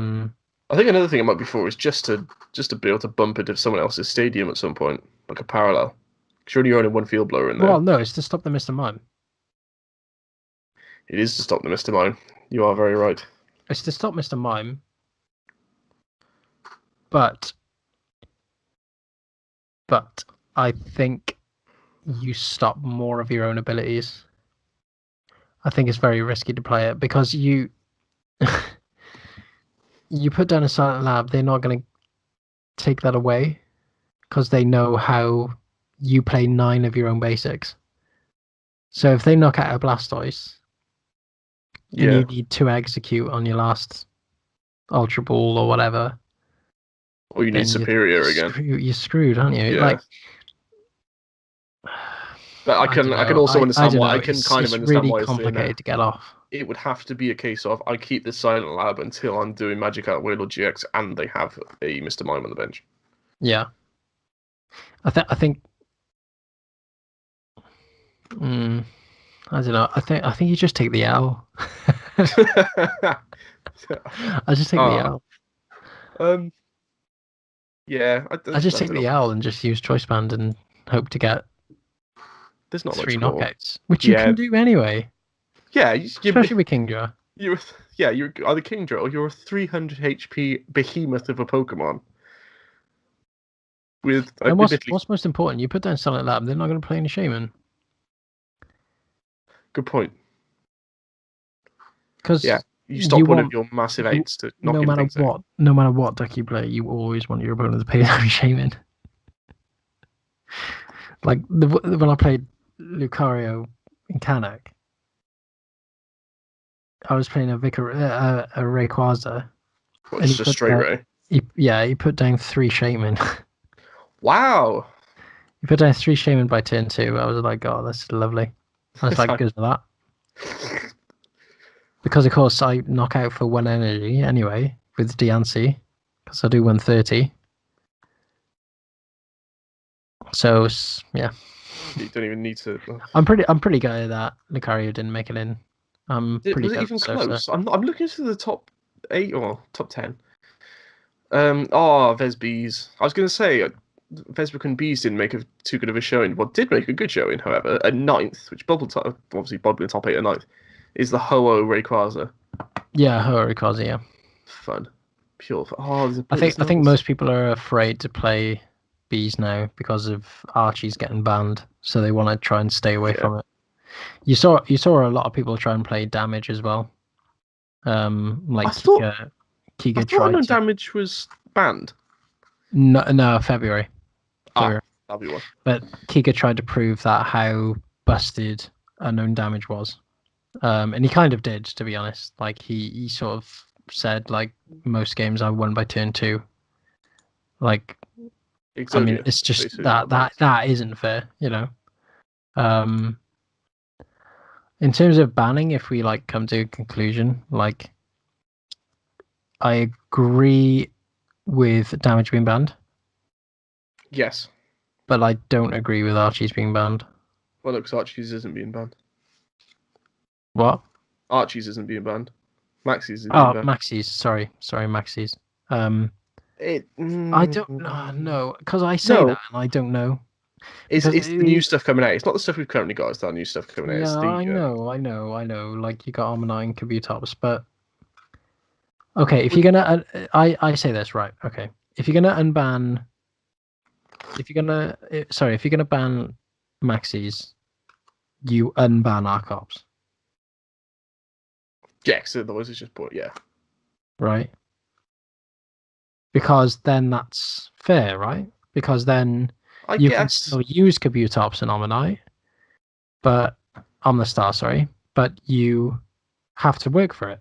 think another thing it might be for is just to be able to bump into someone else's stadium at some point, like a parallel. Surely you're only one field blower in there. Well, no, it's to stop the Mr. Mime. It is to stop the Mr. Mime. You are very right. It's to stop Mr. Mime, but I think you stop more of your own abilities. I think it's very risky to play it because you put down a Silent Lab, they're not going to take that away because they know how you play 9 of your own basics. So if they knock out a Blastoise and you need to execute on your last Ultra Ball or whatever, or you need Superior again. You're screwed, aren't you? Yeah. Like, but I can also understand why. I can kind of understand really why it's complicated to get off. It would have to be a case of I keep the Silent Lab until I'm doing Magic Art Wheel or GX and they have a Mr. Mime on the bench. Yeah. I think I don't know. I think you just take the L. I just take the L. Yeah. I just take the L and just use Choice Band and hope to get there's not 3 knockouts, which you can do anyway. Yeah, especially with Kingdra. You're either Kingdra or you're a 300 HP behemoth of a Pokemon. With and what's most important? You put down Silent Lab, they're not going to play any Shaman. Good point. Because you stop one of your massive 8s to knock no matter what deck you play, you always want your opponent to play down Shaman. Like when I played Lucario in Kanak, I was playing a Rayquaza. It's just straight Ray. He put down 3 Shaman. Wow. He put down 3 Shaman by turn 2. I was like, oh, that's lovely. I was like, good for that. Because, of course, I knock out for 1 energy anyway with Diancie, because I do 130. So, yeah. You don't even need to... I'm pretty good at that. Lucario didn't make it in. Was it even close? I'm looking to the top 8 or top 10. Vesbees. I was going to say... Vesbrick and Bees didn't make too good of a showing. What did make a good showing, however, at 9th, which obviously Bob in top 8 at 9th, is the Ho-Oh Rayquaza. Yeah, Ho-Oh Rayquaza, yeah. Fun. Pure fun. I think most people are afraid to play Bees now because of Archie's getting banned, so they want to try and stay away from it. You saw a lot of people try and play Damage as well. Like Kiga tried to... Damage was banned. No, February. That'll be one. But Kiga tried to prove that how busted Unknown Damage was. And he kind of did, to be honest. Like he sort of said, like, most games I won by turn 2. Like, Exodia, I mean, it's just that isn't fair, you know. In terms of banning, if we like come to a conclusion, like, I agree with Damage being banned. Yes. But I don't agree with Archie's being banned. Well, no, because Archie's isn't being banned. What? Archie's isn't being banned. Maxie's is being banned. Maxie's. Sorry, Maxie's. I don't know, because I say that and I don't know. It's the new stuff coming out. It's not the stuff we've currently got. It's that new stuff coming out. Yeah, I know. Like, you got Armanine, Kabutops, but okay, if you're gonna, I say this right. Okay, if you're gonna ban Maxie's, you unban Arcops. Yeah, so otherwise it's just right. Because then that's fair, right? Because then you can still use Kabutops and Omanyte, but Omnistar, but you have to work for it.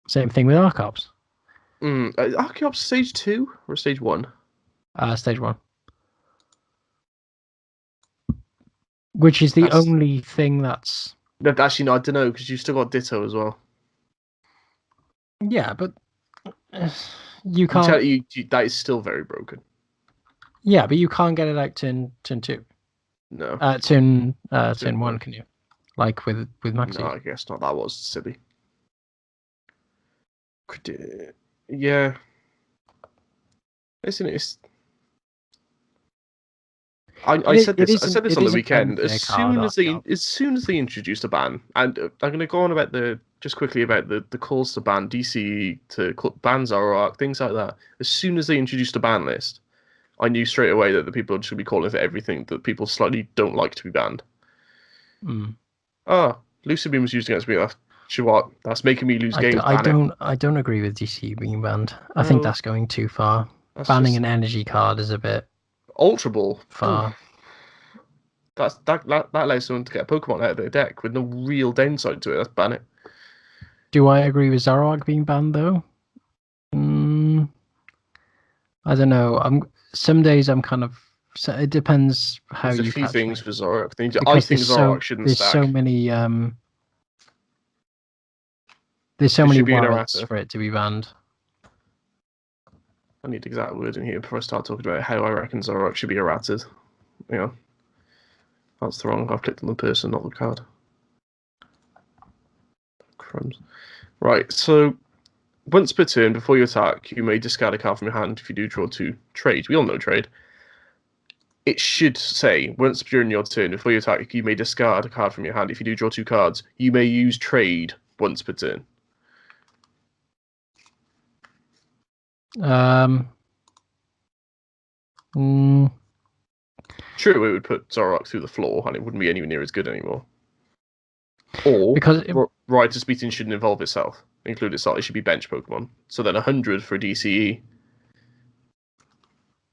Same thing with Arcops. Arcops stage 2 or stage 1? Stage 1. Which is the only thing that's... Actually, no, I don't know, because you've still got Ditto as well. Yeah, but you can't... that is still very broken. Yeah, but you can't get it out turn 2. No. Turn 1, can you? Like with Maxi? No, I guess not. That was silly. Yeah. Isn't it? I said this on the weekend. As soon as they introduced a ban, and I'm going to go on just quickly about the calls to ban DC, to ban Zoroark, things like that. As soon as they introduced a ban list, I knew straight away that the people should be calling for everything that people slightly don't like to be banned. Lucid Beam was used against me. That's making me lose games. I don't agree with DC being banned. I think that's going too far. Banning an energy card is a bit Ultra Ball far. That allows someone to get a Pokemon out of their deck with no real downside to it. Let's ban it. Do I agree with Zoroark being banned though? I don't know. Some days I'm kind of. So it depends how you. There's a few things for Zoroark. I think Zoroark shouldn't stack. There's so many. There's so many words for it to be banned. I need exact wording here before I start talking about how I reckon Zoroark should be errated. Yeah. That's the wrong. I've clicked on the person, not the card. Crumbs. Right, so once per turn, before you attack, you may discard a card from your hand if you do draw 2 trade. We all know trade. It should say, once during your turn, before you attack, you may discard a card from your hand. If you do draw 2 cards, you may use trade once per turn. True, it would put Zoroark through the floor, and it wouldn't be anywhere near as good anymore. Or, because Rider's beating shouldn't include itself. It should be bench Pokemon. So then 100 for DCE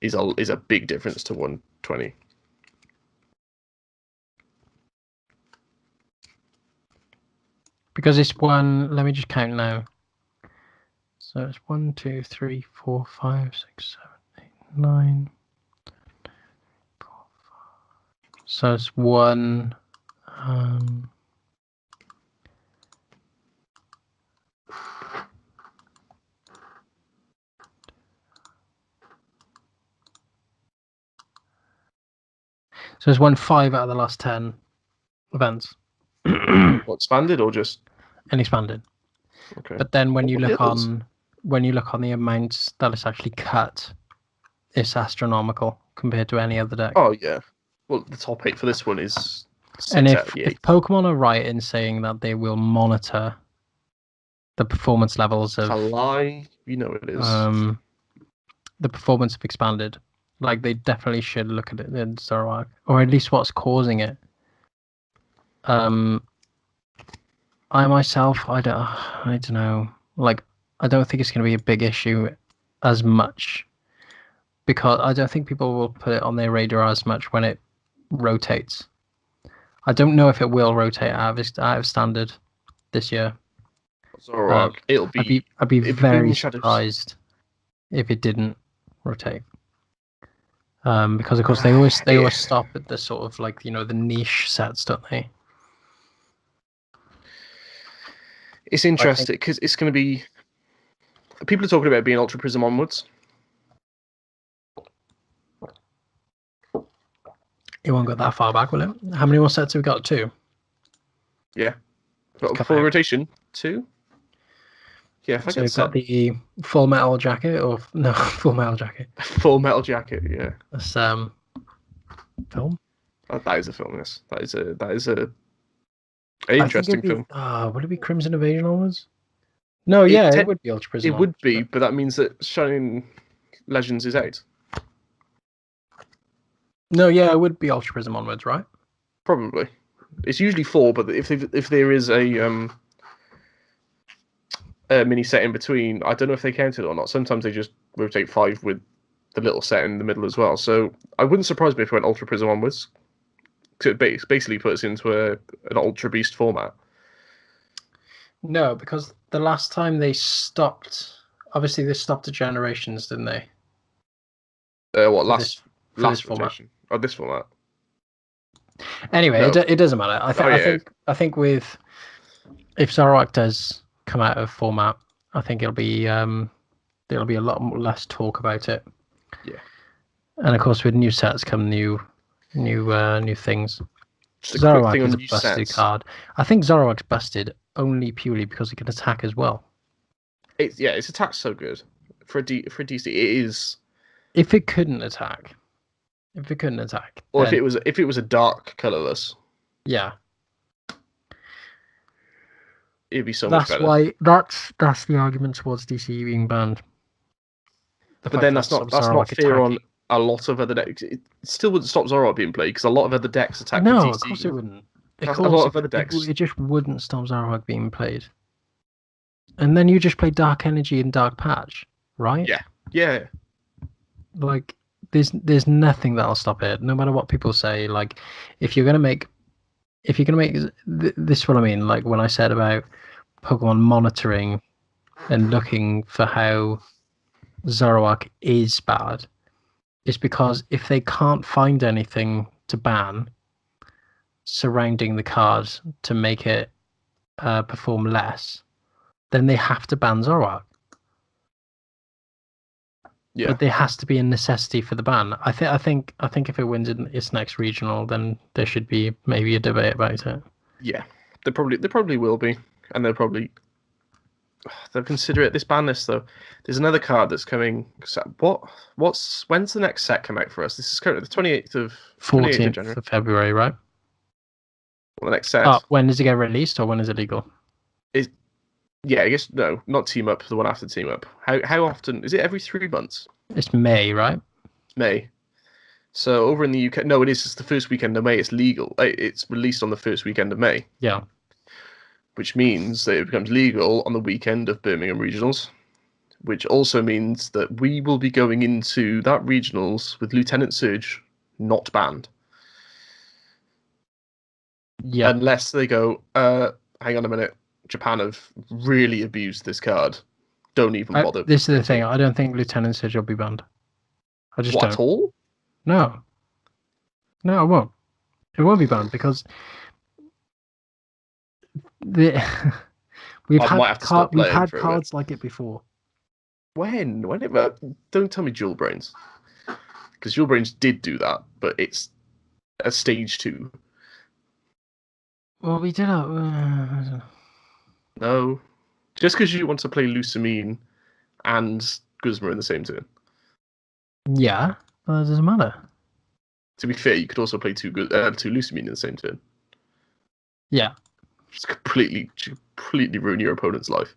is a big difference to 120. Because it's one. Let me just count now. So it's 1, 2, 3, 4, 5, 6, 7, 8, 9. 4, 5. So it's 1. So it's won 5 out of the last 10 events. What, expanded or just? And expanded. Okay. But then when you look on the amounts that it's actually cut, it's astronomical compared to any other deck. Oh yeah. Well, the top 8 for this one is 6 and out of the 8. If Pokemon are right in saying that they will monitor the performance levels of... It's a lie. You know it is. The performance of expanded. Like, they definitely should look at it in Zoroark, or at least what's causing it. I myself, I don't know. Like, I don't think it's going to be a big issue as much, because I don't think people will put it on their radar as much when it rotates. I don't know if it will rotate out of standard this year. Zoroark, I'd be very surprised if it didn't rotate. Because of course they always stop at the sort of, like, the niche sets, don't they? It's interesting because it's going to be... People are talking about it being Ultra Prism onwards. It won't go that far back, will it? How many more sets have we got? 2? Yeah. Full rotation? 2? Yeah, if I get got the Full Metal Jacket, or... No, Full Metal Jacket. Full Metal Jacket, yeah. That's film? That is a film, yes. That is a interesting film. Would it be Crimson Invasion onwards? No, it would be Ultra Prism. It would be, but that means that Shining Legends is out. No, it would be Ultra Prism onwards, right? Probably. It's usually 4, but if there is a mini set in between, I don't know if they count it or not. Sometimes they just rotate 5 with the little set in the middle as well. So I wouldn't surprise me if it went Ultra Prism onwards. It basically puts into an Ultra Beast format. No, because the last time they stopped, obviously they stopped the generations, didn't they? Last format? Oh, this format. Anyway, No. it doesn't matter. Oh yeah. I think with if Zoroark does come out of format, I think there'll be a lot less talk about it. Yeah. And of course, with new sets come new things. Just a quick thing Zoroark is on a new busted sets. card. I think Zoroark's busted only purely because it can attack as well. Its attack's so good for a DC. It is. If it couldn't attack, Or then if it was a dark colorless, yeah, it'd be so much better. That's the argument towards DC being banned. The But fact then that stops that's not Zoroark fair on attacking. a lot of other decks. It still wouldn't stop Zoroark being played because a lot of other decks attack with No, of course DC. it wouldn't. Of A course lot of other decks. it just wouldn't stop Zoroark being played. And then you just play Dark Energy and Dark Patch, right? Yeah. Like there's nothing that'll stop it, no matter what people say. Like if you're gonna make this is what I mean. Like when I said about Pokemon monitoring and looking for how Zoroark is bad, it's because if they can't find anything to ban surrounding the card to make it perform less, then they have to ban Zoroark. Yeah. But there has to be a necessity for the ban. I think if it wins its next regional, then there should be maybe a debate about it. Yeah. There probably will be, and they'll consider it this ban list though. There's another card that's coming. When's the next set come out for us? This is currently the 28th of 14th January. of February, right? Well, the next set. Oh, when does it get released, or when is it legal? Yeah, I guess no, not Team Up. The one after Team Up. How often is it? Every 3 months. It's May, right? May. So over in the UK, no, it is. It's the first weekend of May. It's legal. It's released on the first weekend of May. Yeah. Which means that it becomes legal on the weekend of Birmingham Regionals. Which also means that we will be going into that regionals with Lieutenant Surge not banned. Yeah. Unless they go, hang on a minute, Japan have really abused this card. Don't even bother. This is the thing. I don't think Lieutenant Surge will be banned. I just don't. At all? No, it won't. It won't be banned because we've had cards like it before. When? Don't tell me Jewel Brains. Because Jewel Brains did do that, but it's a stage 2. Well, we did No. Just because you want to play Lusamine and Guzma in the same turn. Yeah, well, it doesn't matter. To be fair, you could also play two Lusamine in the same turn. Yeah. Just completely ruin your opponent's life.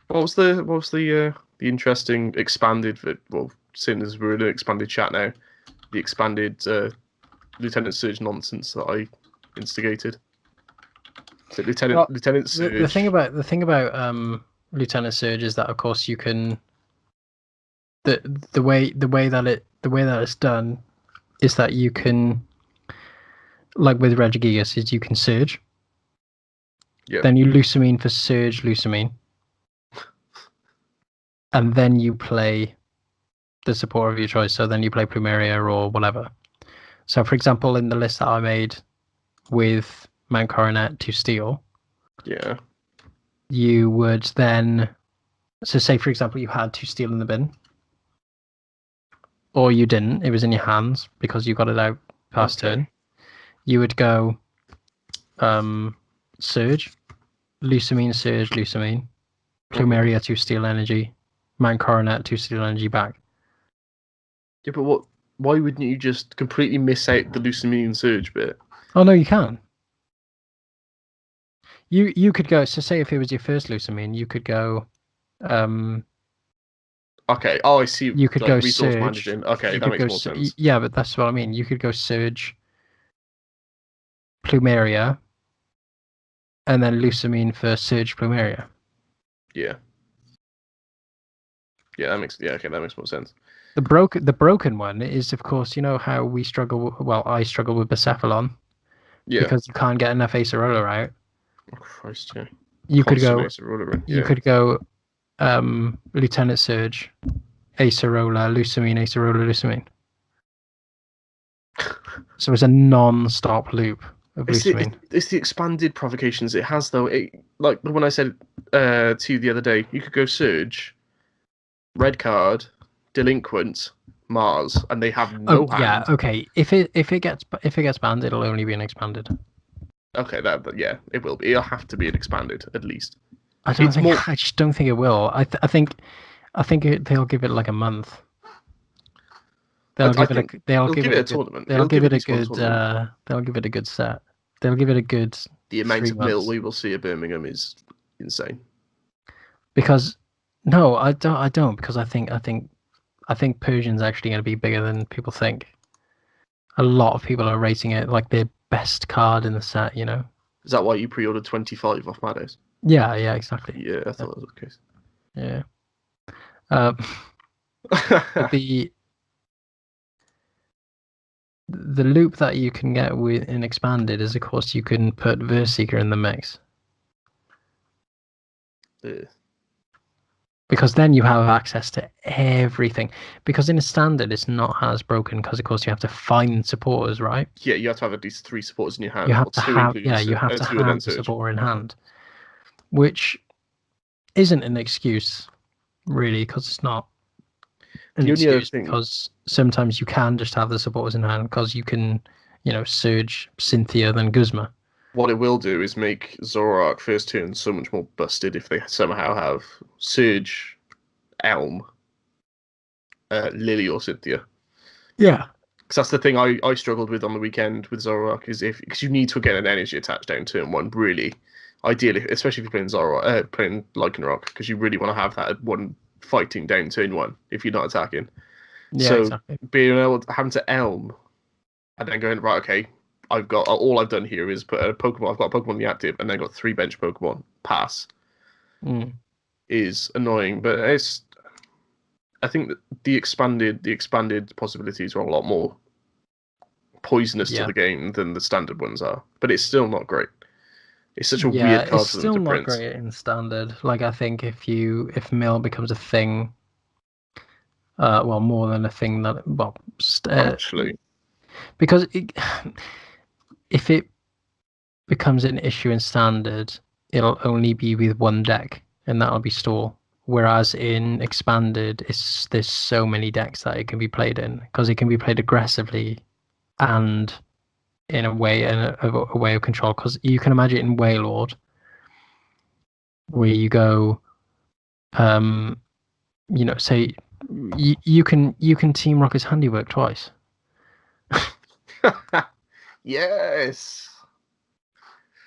What was the interesting expanded? Well, seeing as we're in an expanded chat now, the expanded Lieutenant Surge nonsense that I instigated. So Lieutenant Surge. The thing about Lieutenant Surge is that, of course, you can. The way that it's done is that you can, like with Regigigas, is you can Surge. Yeah. Then you Lusamine for Surge Lusamine. And then you play the support of your choice. So then you play Plumeria or whatever. So, for example, in the list that I made with Mount Coronet to Steel, yeah, you would then. So, say for example, you had to Steel in the bin, or you didn't. It was in your hands because you got it out past turn. You would go Surge, Lusamine, Surge, Lusamine, Plumeria to Steel Energy, Mount Coronet to Steel Energy back. Yeah, but why wouldn't you just completely miss out the Lusamine Surge bit? Oh no, you can. You could go. So say if it was your first Lusamine, you could go. Okay. Oh, I see. You could like, go resource Surge. managing. Okay, that makes more sense. Yeah, but that's what I mean. You could go Surge, Plumeria, and then Lusamine for Surge Plumeria. Yeah. Yeah, that makes more sense. The broken one is, of course, you know how we struggle. Well, I struggle with Bucephalon. Yeah. Because you can't get enough Acerola out. Oh Christ, yeah. You could go. Acerola, yeah. You could go. Lieutenant Surge, Acerola, Lusamine, Acerola, Lusamine. So it's a non-stop loop of glutamine. It's the expanded provocations it has though. Like when I said to you the other day, you could go Surge, Red Card, Delinquent, Mars, and they have no hand. Yeah, okay. If it gets banned, it'll only be an expanded. Okay, yeah, it will be. It'll have to be an expanded at least. I just don't think it will. I think they'll give it like a month. They'll give it a tournament. They'll give it a good. They'll give it a good set. They'll give it a good. The amount of mill we will see at Birmingham is insane. Because no, I don't because I think Persian's actually going to be bigger than people think. A lot of people are rating it like their best card in the set. You know. Is that why you pre-ordered 25 off Maddox? Yeah, exactly. Yeah, I thought that was the case. Yeah. The loop that you can get with in expanded is, of course, you can put Verseeker in the mix. Because then you have access to everything. Because in a standard, it's not as broken because, of course, you have to find supporters, right? Yeah, you have to have at least 3 supporters in your hand. You have to have the supporter in hand, which isn't an excuse, really, because it's not an excuse. Because sometimes you can just have the supporters in hand because you can, Surge, Cynthia, then Guzma. What it will do is make Zoroark first turn so much more busted if they somehow have Surge, Elm, Lily, or Cynthia. Yeah. Because that's the thing I struggled with on the weekend with Zoroark is because you need to get an energy attached down turn 1, really. Ideally, especially if you're playing playing Lycanroc, because you really want to have that one fighting down turn 1 if you're not attacking. Yeah, so exactly. Being able to having to Elm and then going, right, okay, all I've done here is put a Pokemon. I've got a Pokemon in the active, and then got 3 bench Pokemon. Pass is annoying, but I think that the expanded possibilities are a lot more poisonous to the game than the standard ones are. But it's still not great. It's such a weird card for them to print. It's still not great in standard. Like I think if Mill becomes a thing, more than a thing that actually. Because if it becomes an issue in standard, it'll only be with one deck, and that'll be Stall. Whereas in expanded, there's so many decks that it can be played in because it can be played aggressively, and in a way of control. Because you can imagine in Wailord, where you go, say you can Team Rocket's handiwork twice. Yes.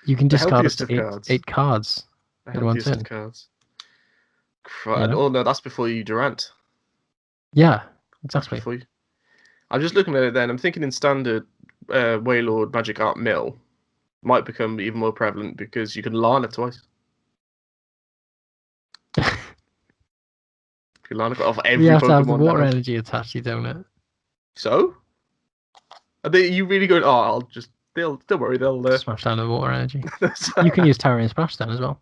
You can discard up to 8 cards in one turn. Oh no, that's before you Durant. Yeah, exactly. I'm just looking at it then. I'm thinking in standard, Wailord, Magic Art, Mill might become even more prevalent because you can Lana twice. You can Lana off every Pokemon. You have to have the water energy attached, you don't it? So? Are you really going? Oh, don't worry, they'll smash down the water energy. You can use Tyranian Splashdown as well.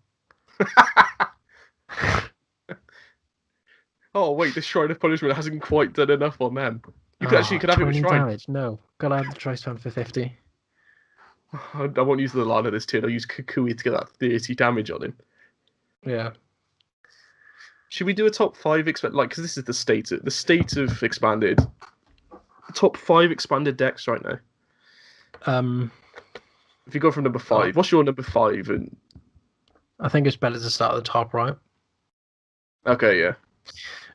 Oh wait, the Shrine of Punishment hasn't quite done enough on them. You could have it with Shrine. Damage. No, gotta have the Tri-Stone for 50. I won't use the Lana this turn. I'll use Kukui to get that 30 damage on him. Yeah. Should we do a top 5 because this is the state of expanded. Top 5 expanded decks right now. If you go from number 5, what's your number 5? And I think it's better to start at the top, right? Okay, yeah.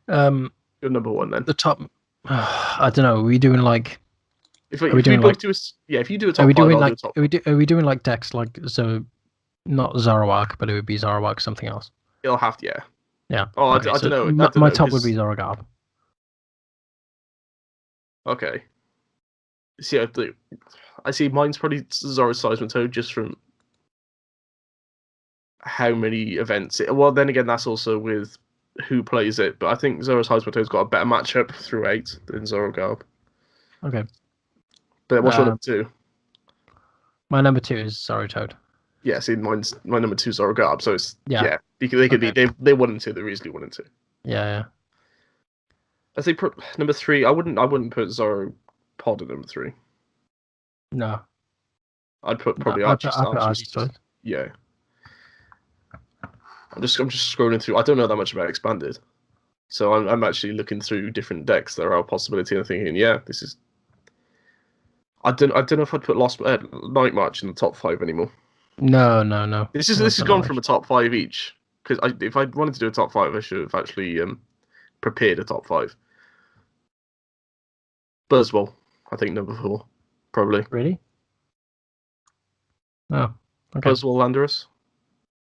Your number 1 then. The top. I don't know. Are we doing like? If you do a top 5, I'll do a top. Are we doing like decks like so? Not Zoroark, but it would be Zoroark something else. It'll have to, yeah. Yeah. Oh, okay, I don't know. My top would be Zoroark. Okay. See, I see mine's probably Zoro Seismitoad just from how many events. Well, then again, that's also with who plays it. But I think Zoro Seismitoad's got a better matchup throughout than Zoroark. Okay. But what's your number 2? My number 2 is Zorotoad. Yeah, see, my number 2 is Zoroark. So it's because they could be they 1 and 2. They're easily 1 and 2. Yeah. I say number 3. I wouldn't put Zoro Pod at number 3. No. I'd put No, probably Archie I put Styles. Archie Styles. Yeah. I'm just scrolling through. I don't know that much about Expanded, so I'm actually looking through different decks that are a possibility and thinking, yeah, this is. I don't know if I'd put Lost Night March in the top 5 anymore. No. This is gone from a top 5 each, because if I wanted to do a top 5, I should have actually prepared a top 5. Buzzwell, I think number 4, probably. Really? Oh, okay. Buzzwell Landorus.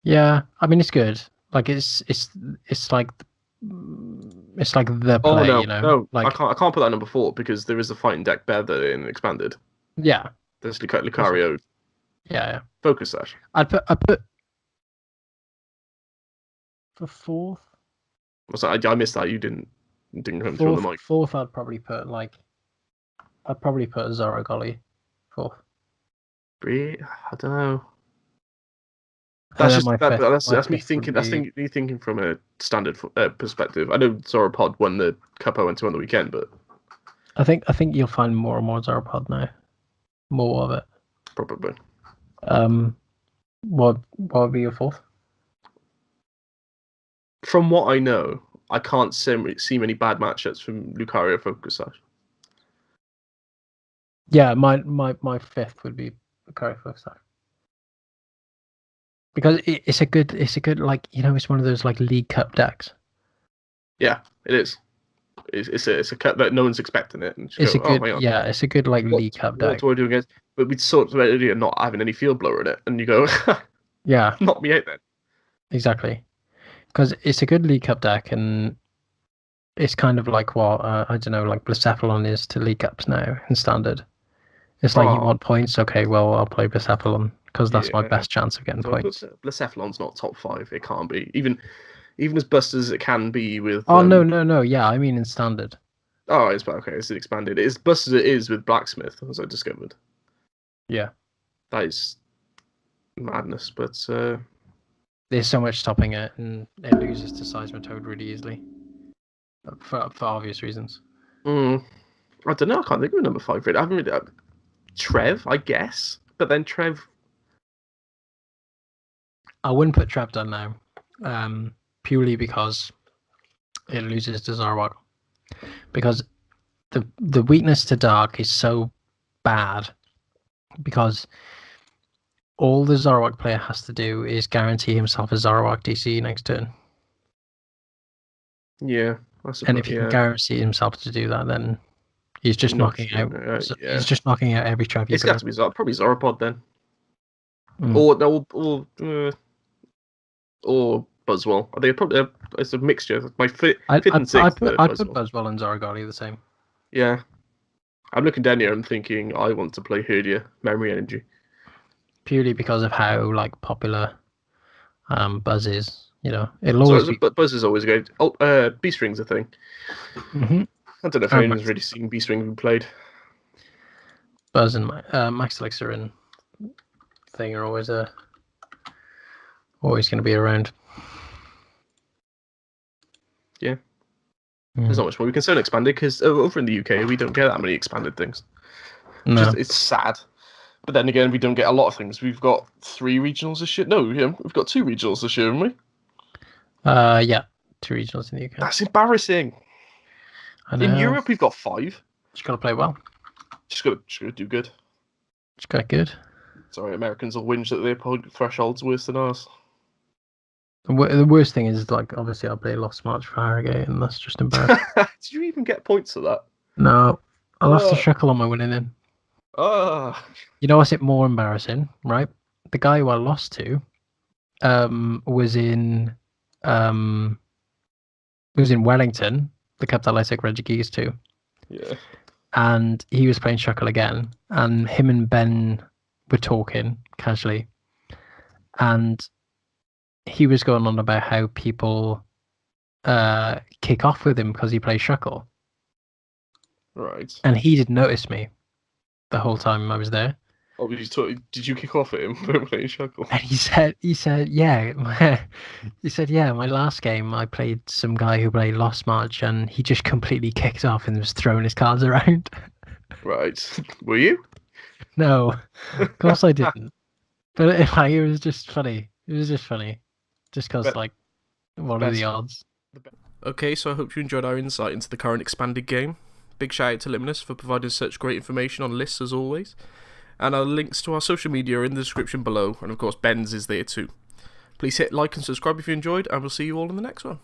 Yeah, I mean it's good. Like it's like the play, Oh no, you know. no, Like I can't put that number 4 because there is a fighting deck better in Expanded. yeah, There's Lucario. yeah. Focus that. I'd put for fourth. I missed that. You didn't come through on the mic. Fourth, I'd probably put Zoro Golly fourth. I don't know. And That's then just my that's me fifth thinking. would That's be- me thinking from a standard perspective. I know Sauropod won the cup I went to on the weekend, but I think you'll find more and more Zoropod now. More of it. probably. What would be your fourth? From what I know, I can't see many bad matchups from Lucario Focus Sash. Yeah, my fifth would be Lucario Focus Sash. Because it's a good like, you know, it's one of those like League Cup decks. Yeah, it is. It's a cut that no one's expecting it. And It's go, a good hang on. Yeah, it's a good like League Cup deck. What do I do against? But we'd sort of already not having any field blower in it, and you go, yeah, knock me out then. exactly. Because it's a good League Cup deck, and it's kind of like what I don't know, like Blacephalon is to League Cups now in Standard. It's like you want points, okay, well I'll play Blacephalon because that's my best chance of getting points. Blacephalon's not top 5. It can't be even as busted as it can be with. Oh no, yeah, I mean in Standard. Oh, it's okay. It's expanded. It's busted as it is with Blacksmith, as I discovered. Yeah, that is madness. But there's so much stopping it, and it loses to Seismitoad really easily for obvious reasons. I don't know. I can't think of a number 5 really. I haven't really. Trev, I guess, but then Trev. I wouldn't put Trev down now, purely because it loses to Zarwag. Because the weakness to Dark is so bad, because all the Zarwag player has to do is guarantee himself a Zarwag DC next turn. Yeah, and if he can guarantee himself to do that, then he's just knocking out. He's just knocking out every Trev. It's got to be probably Zoropod then, or Buzzwell. I think probably it's a mixture. My fifth and sixth. I put Buzzwell and Zoragoli the same. Yeah, I'm looking down here and thinking I want to play Herdia Memory Energy, purely because of how like popular Buzz is. You know, it'll always be... Buzz is always good. Oh, B-String's a thing. Mm-hmm. I don't know if anyone's really seen B-String being played. Buzz and Max Elixir and thing are always going to be around. Yeah. There's not much more we can say on expanded because over in the UK we don't get that many expanded things. No. It's sad. But then again, we don't get a lot of things. We've got 3 regionals this year. No, we've got 2 regionals this year, haven't we? Yeah, 2 regionals in the UK. That's embarrassing. I know. In Europe, we've got 5. Just got to play well. Just got to do good. Just got good. Sorry, Americans will whinge that their threshold's worse than ours. The worst thing is, like, obviously I play Lost March for Harrogate, and that's just embarrassing. Did you even get points for that? No. I lost a Shuckle on my winning in. You know what's more embarrassing, right? The guy who I lost to was in Wellington, the capital I take Reggie's to. Yeah. And he was playing Shuckle again, and him and Ben were talking casually. And he was going on about how people kick off with him because he plays Shuckle. Right. And he didn't notice me the whole time I was there. Oh, did you kick off at him for playing Shuckle? And he said, yeah. He said, yeah, my last game I played some guy who played Lost March, and he just completely kicked off and was throwing his cards around. Right. Were you? No, of course I didn't. But it was just funny. It was just funny. Just because, like, what are the odds? Okay, so I hope you enjoyed our insight into the current expanded game. Big shout out to Limitless for providing such great information on lists as always. And our links to our social media are in the description below, and of course Ben's is there too. Please hit like and subscribe if you enjoyed, and we'll see you all in the next one.